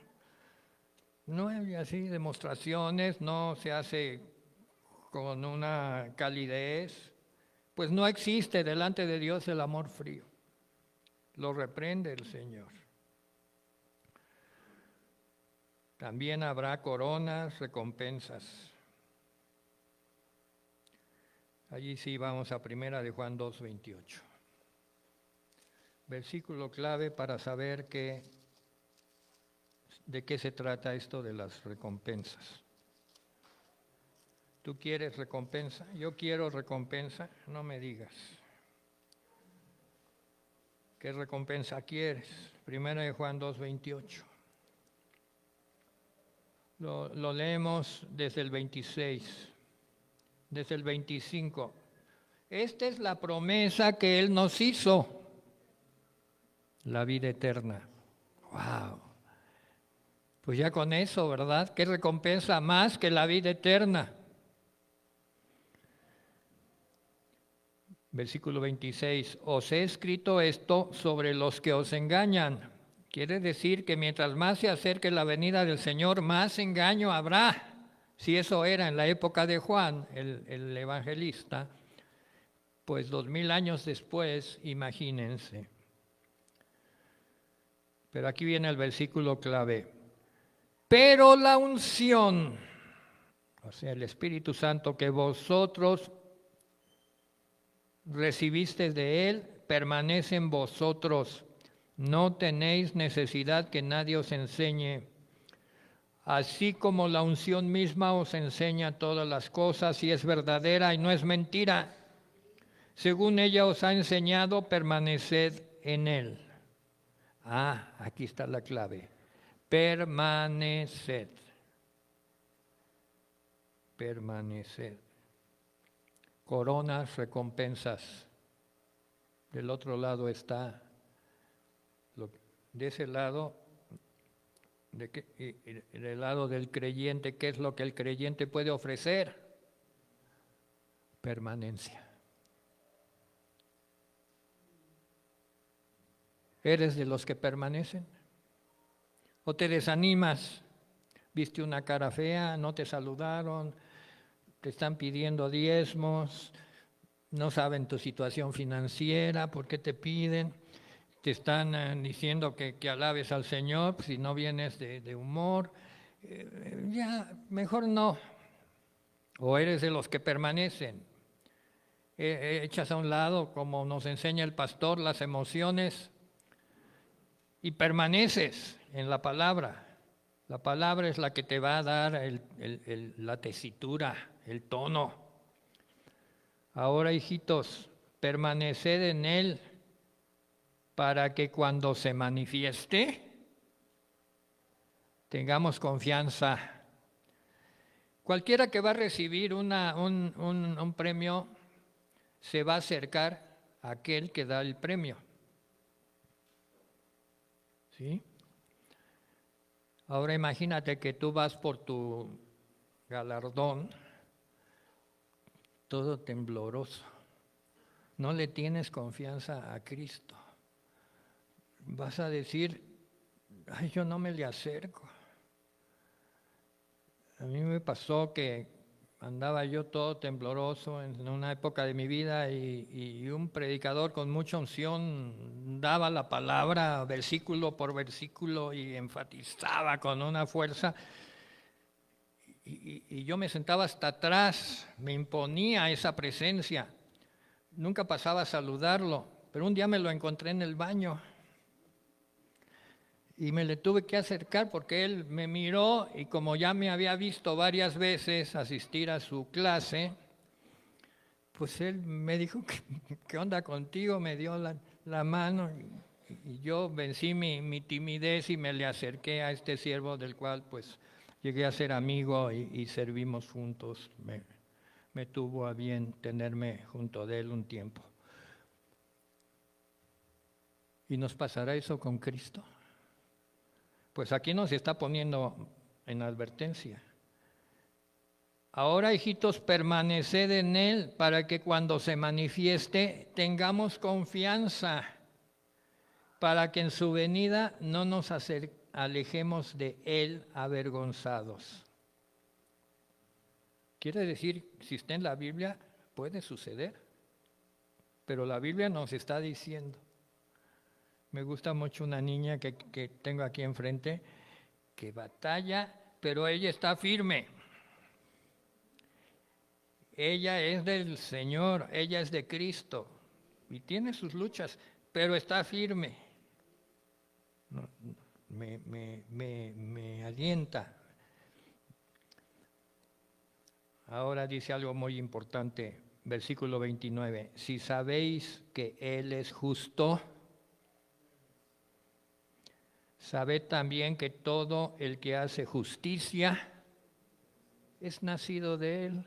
No hay así demostraciones, no se hace con una calidez, pues no existe delante de Dios el amor frío. Lo reprende el Señor. También habrá coronas, recompensas. Allí sí vamos a 1 de Juan 2:28. Versículo clave para saber de qué se trata esto de las recompensas. ¿Tú quieres recompensa? Yo quiero recompensa, no me digas. ¿Qué recompensa quieres? 1 de Juan 2:28. Lo leemos desde el 26, desde el 25. Esta es la promesa que Él nos hizo, la vida eterna. ¡Wow! Pues ya con eso, ¿verdad? ¿Qué recompensa más que la vida eterna? Versículo 26, os he escrito esto sobre los que os engañan. Quiere decir que mientras más se acerque la venida del Señor, más engaño habrá. Si eso era en la época de Juan, el evangelista, pues 2000 años después, imagínense. Pero aquí viene el versículo clave. Pero la unción, o sea, el Espíritu Santo que vosotros recibisteis de Él, permanece en vosotros. No tenéis necesidad que nadie os enseñe. Así como la unción misma os enseña todas las cosas y es verdadera y no es mentira. Según ella os ha enseñado, permaneced en Él. Aquí está la clave. Permaneced. Permaneced. Coronas, recompensas. Del otro lado está, de ese lado, del lado del creyente, ¿qué es lo que el creyente puede ofrecer? Permanencia. ¿Eres de los que permanecen? ¿O te desanimas? ¿Viste una cara fea? ¿No te saludaron? ¿Te están pidiendo diezmos? ¿No saben tu situación financiera? ¿Por qué te piden? ¿Te están diciendo que alabes al Señor si no vienes de humor? Ya, mejor no. ¿O eres de los que permanecen? Echas a un lado, como nos enseña el pastor, las emociones y permaneces en la palabra. La palabra es la que te va a dar la tesitura, el tono. Ahora, hijitos, permaneced en Él para que cuando se manifieste tengamos confianza. Cualquiera que va a recibir un premio se va a acercar a aquel que da el premio. ¿Sí? Ahora imagínate que tú vas por tu galardón todo tembloroso. No le tienes confianza a Cristo. Vas a decir, ay, yo no me le acerco. A mí me pasó que andaba yo todo tembloroso en una época de mi vida y un predicador con mucha unción daba la palabra versículo por versículo y enfatizaba con una fuerza. Y yo me sentaba hasta atrás, me imponía esa presencia. Nunca pasaba a saludarlo, pero un día me lo encontré en el baño. Y me le tuve que acercar porque él me miró y como ya me había visto varias veces asistir a su clase, pues él me dijo, ¿qué onda contigo? Me dio la mano Y yo vencí mi timidez y me le acerqué a este siervo del cual pues llegué a ser amigo y servimos juntos. Me tuvo a bien tenerme junto de él un tiempo. ¿Y nos pasará eso con Cristo? Pues aquí nos está poniendo en advertencia. Ahora, hijitos, permaneced en Él para que cuando se manifieste tengamos confianza, para que en su venida no nos alejemos de Él avergonzados. Quiere decir, si está en la Biblia, puede suceder, pero la Biblia nos está diciendo. Me gusta mucho una niña que tengo aquí enfrente, que batalla, pero ella está firme. Ella es del Señor, ella es de Cristo y tiene sus luchas, pero está firme. Me alienta. Ahora dice algo muy importante, versículo 29. Si sabéis que Él es justo, sabed también que todo el que hace justicia es nacido de Él.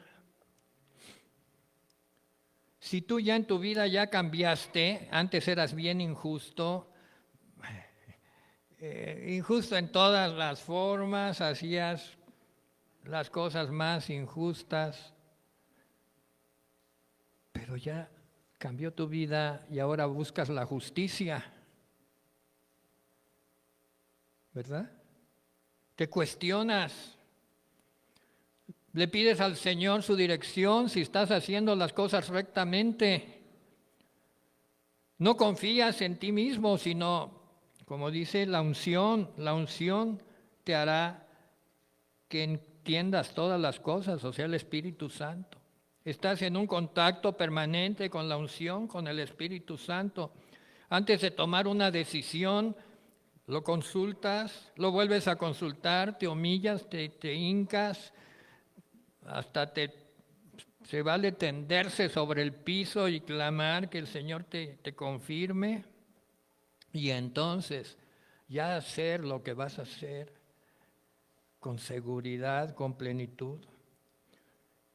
Si tú ya en tu vida ya cambiaste, antes eras bien injusto, injusto en todas las formas, hacías las cosas más injustas, pero ya cambió tu vida y ahora buscas la justicia, ¿verdad? Te cuestionas, le pides al Señor su dirección si estás haciendo las cosas rectamente. No confías en ti mismo, sino, como dice la unción te hará que entiendas todas las cosas, o sea, el Espíritu Santo. Estás en un contacto permanente con la unción, con el Espíritu Santo. Antes de tomar una decisión, lo consultas, lo vuelves a consultar, te humillas, te hincas, hasta se vale tenderse sobre el piso y clamar que el Señor te confirme, y entonces ya hacer lo que vas a hacer con seguridad, con plenitud.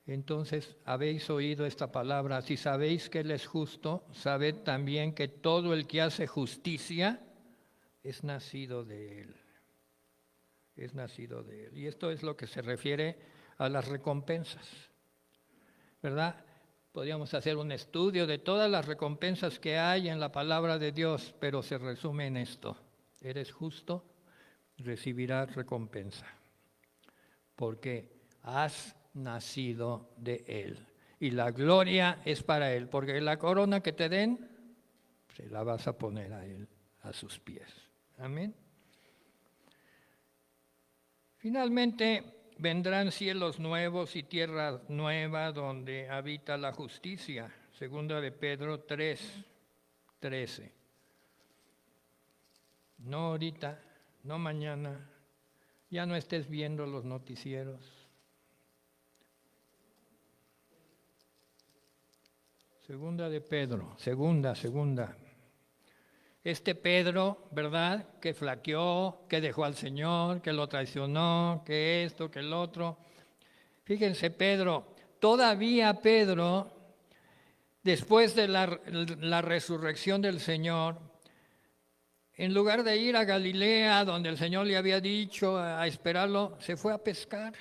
Entonces habéis oído esta palabra: si sabéis que Él es justo, sabed también que todo el que hace justicia es nacido de Él. Es nacido de Él. Y esto es lo que se refiere a las recompensas, ¿verdad? Podríamos hacer un estudio de todas las recompensas que hay en la palabra de Dios, pero se resume en esto: eres justo, recibirás recompensa, porque has nacido de Él. Y la gloria es para Él, porque la corona que te den, se la vas a poner a Él, a sus pies. Amén. Finalmente, vendrán cielos nuevos y tierra nueva donde habita la justicia. Segunda de Pedro 3:13. No ahorita, no mañana, ya no estés viendo los noticieros. Segunda de Pedro, segunda. Este Pedro, ¿verdad?, que flaqueó, que dejó al Señor, que lo traicionó, que esto, que el otro. Fíjense, todavía Pedro, después de la resurrección del Señor, en lugar de ir a Galilea, donde el Señor le había dicho a esperarlo, se fue a pescar.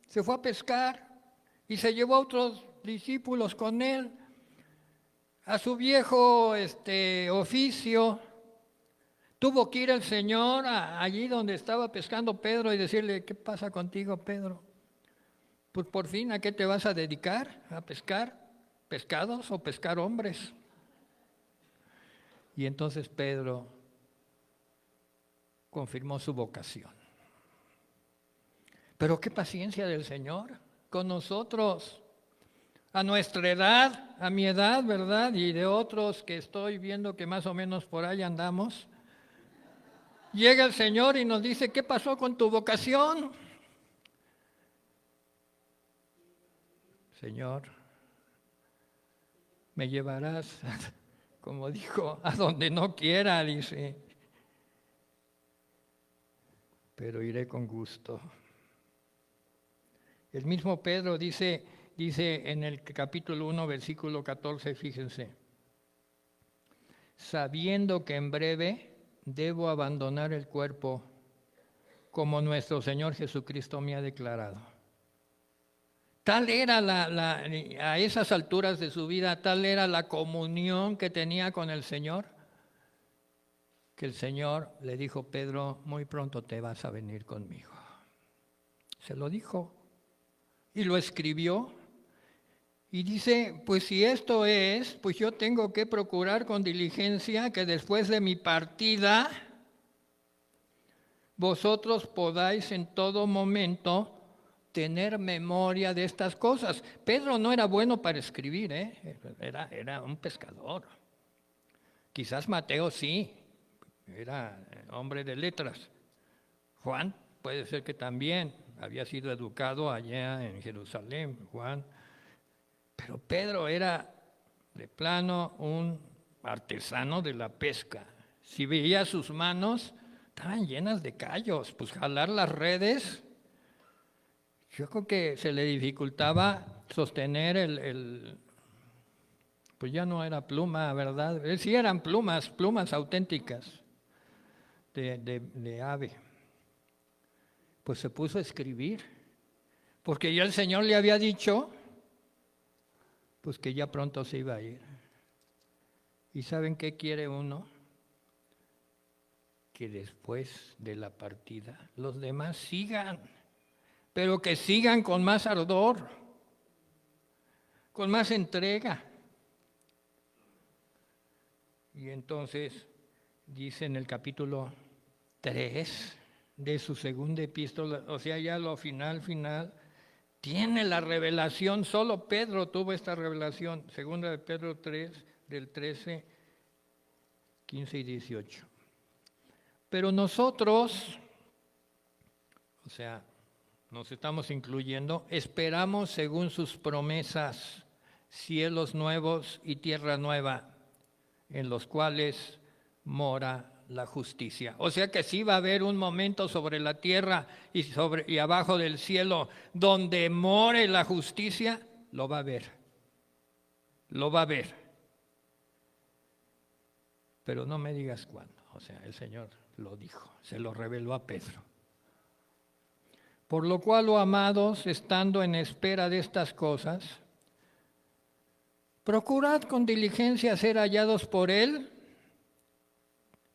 Se fue a pescar y se llevó a otros discípulos con él a su viejo oficio. Tuvo que ir el Señor allí donde estaba pescando Pedro y decirle: ¿qué pasa contigo, Pedro? Pues por fin, ¿a qué te vas a dedicar? ¿A pescar pescados o pescar hombres? Y entonces Pedro confirmó su vocación. Pero qué paciencia del Señor con nosotros, a nuestra edad, a mi edad, ¿verdad? Y de otros que estoy viendo que más o menos por ahí andamos. Llega el Señor y nos dice: ¿qué pasó con tu vocación? Señor, ¿me llevarás como dijo, a donde no quiera, dice, pero iré con gusto. El mismo Pedro dice en el capítulo 1, versículo 14, fíjense, sabiendo que en breve debo abandonar el cuerpo como nuestro Señor Jesucristo me ha declarado. Tal era a esas alturas de su vida, tal era la comunión que tenía con el Señor, que el Señor le dijo, Pedro, muy pronto te vas a venir conmigo. Se lo dijo y lo escribió. Y dice, pues si esto es, pues yo tengo que procurar con diligencia que después de mi partida, vosotros podáis en todo momento tener memoria de estas cosas. Pedro no era bueno para escribir, era un pescador. Quizás Mateo sí, era hombre de letras. Juan puede ser que también había sido educado allá en Jerusalén, Juan. Pero Pedro era de plano un artesano de la pesca. Si veía sus manos, estaban llenas de callos. Pues jalar las redes, yo creo que se le dificultaba sostener pues ya no era pluma, ¿verdad? Sí eran plumas auténticas de ave. Pues se puso a escribir, porque ya el Señor le había dicho pues que ya pronto se iba a ir. ¿Y saben qué quiere uno? Que después de la partida los demás sigan, pero que sigan con más ardor, con más entrega. Y entonces dice en el capítulo 3 de su segunda epístola, o sea, ya lo final, tiene la revelación, solo Pedro tuvo esta revelación, segunda de Pedro 3, del 13, 15 y 18. Pero nosotros, o sea, nos estamos incluyendo, esperamos según sus promesas, cielos nuevos y tierra nueva, en los cuales mora la justicia. O sea que sí va a haber un momento sobre la tierra y abajo del cielo donde more la justicia, lo va a ver. Lo va a ver. Pero no me digas cuándo. O sea, el Señor lo dijo, se lo reveló a Pedro. Por lo cual, oh amados, estando en espera de estas cosas, procurad con diligencia ser hallados por Él.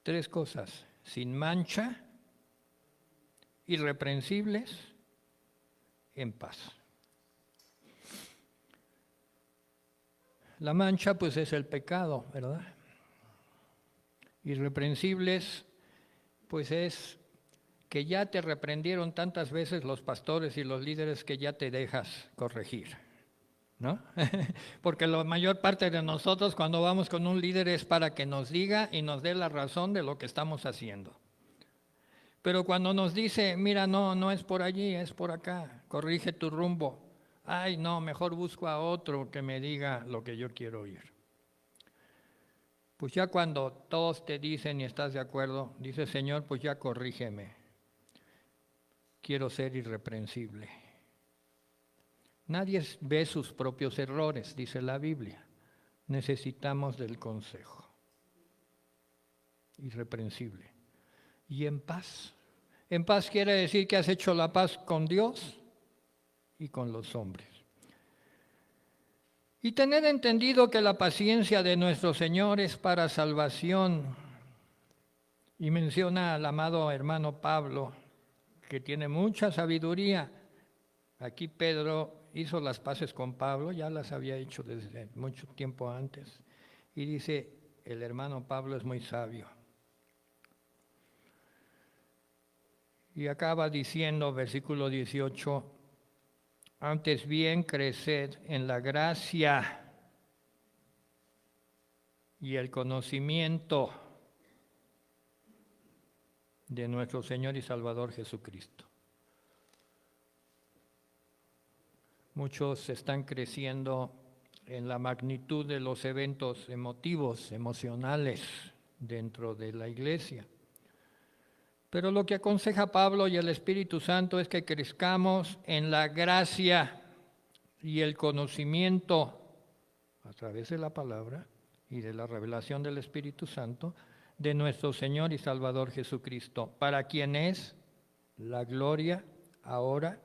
3 cosas: sin mancha, irreprensibles, en paz. La mancha pues es el pecado, ¿verdad? Irreprensibles pues es que ya te reprendieron tantas veces los pastores y los líderes que ya te dejas corregir, ¿no? Porque la mayor parte de nosotros cuando vamos con un líder es para que nos diga y nos dé la razón de lo que estamos haciendo. Pero cuando nos dice, mira, no es por allí, es por acá, corrige tu rumbo. Ay, no, mejor busco a otro que me diga lo que yo quiero oír. Pues ya cuando todos te dicen y estás de acuerdo, dice, Señor, pues ya corrígeme. Quiero ser irreprensible. Nadie ve sus propios errores, dice la Biblia. Necesitamos del consejo. Irreprensible. Y en paz. En paz quiere decir que has hecho la paz con Dios y con los hombres. Y tener entendido que la paciencia de nuestro Señor es para salvación. Y menciona al amado hermano Pablo, que tiene mucha sabiduría. Aquí Pedro hizo las paces con Pablo, ya las había hecho desde mucho tiempo antes. Y dice, el hermano Pablo es muy sabio. Y acaba diciendo, versículo 18, antes bien creced en la gracia y el conocimiento de nuestro Señor y Salvador Jesucristo. Muchos están creciendo en la magnitud de los eventos emotivos, emocionales dentro de la iglesia. Pero lo que aconseja Pablo y el Espíritu Santo es que crezcamos en la gracia y el conocimiento a través de la palabra y de la revelación del Espíritu Santo de nuestro Señor y Salvador Jesucristo, para quien es la gloria ahora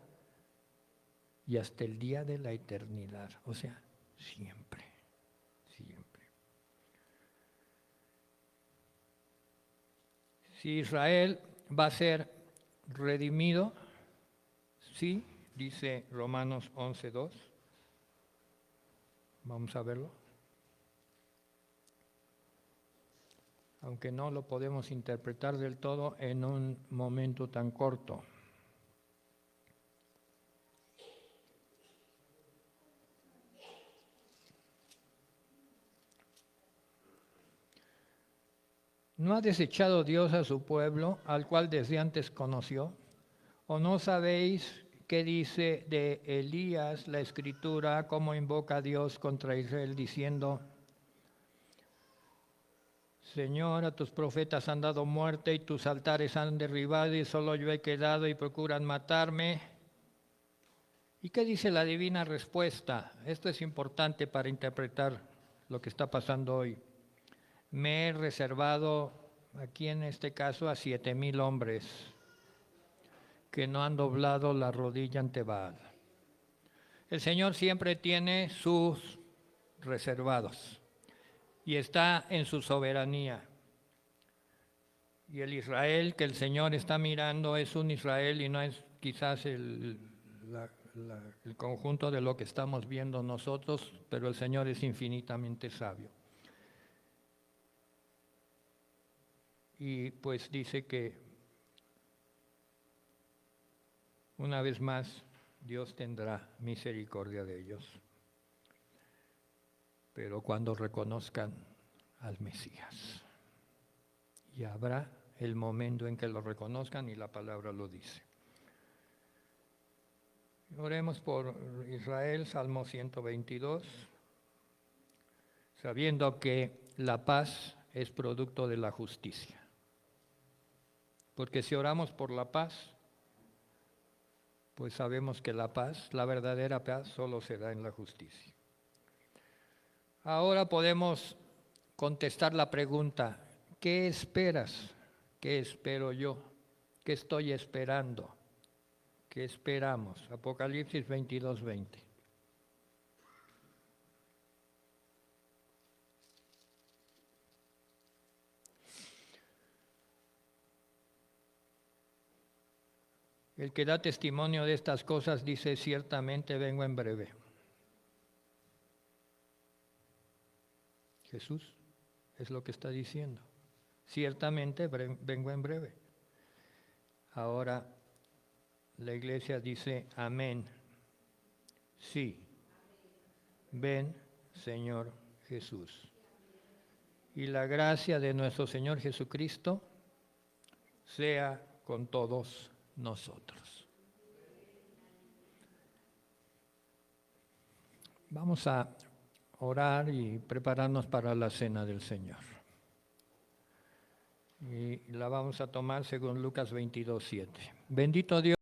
y hasta el día de la eternidad, o sea, siempre, siempre. Si Israel va a ser redimido, sí, dice Romanos 11:2. Vamos a verlo. Aunque no lo podemos interpretar del todo en un momento tan corto. ¿No ha desechado Dios a su pueblo, al cual desde antes conoció? ¿O no sabéis qué dice de Elías la Escritura, cómo invoca a Dios contra Israel, diciendo: Señor, a tus profetas han dado muerte y tus altares han derribado y solo yo he quedado y procuran matarme? ¿Y qué dice la divina respuesta? Esto es importante para interpretar lo que está pasando hoy. Me he reservado, aquí en este caso, a 7,000 hombres que no han doblado la rodilla ante Baal. El Señor siempre tiene sus reservados y está en su soberanía. Y el Israel que el Señor está mirando es un Israel y no es quizás el conjunto de lo que estamos viendo nosotros, pero el Señor es infinitamente sabio. Y pues dice que una vez más Dios tendrá misericordia de ellos, pero cuando reconozcan al Mesías. Y habrá el momento en que lo reconozcan y la palabra lo dice. Oremos por Israel, Salmo 122, sabiendo que la paz es producto de la justicia. Porque si oramos por la paz, pues sabemos que la paz, la verdadera paz, solo se da en la justicia. Ahora podemos contestar la pregunta: ¿qué esperas? ¿Qué espero yo? ¿Qué estoy esperando? ¿Qué esperamos? Apocalipsis 22:20. El que da testimonio de estas cosas dice: ciertamente vengo en breve. Jesús es lo que está diciendo. Ciertamente vengo en breve. Ahora la iglesia dice: amén. Sí. Ven, Señor Jesús. Y la gracia de nuestro Señor Jesucristo sea con todos nosotros. Vamos a orar y prepararnos para la cena del Señor. Y la vamos a tomar según Lucas 22:7. Bendito Dios.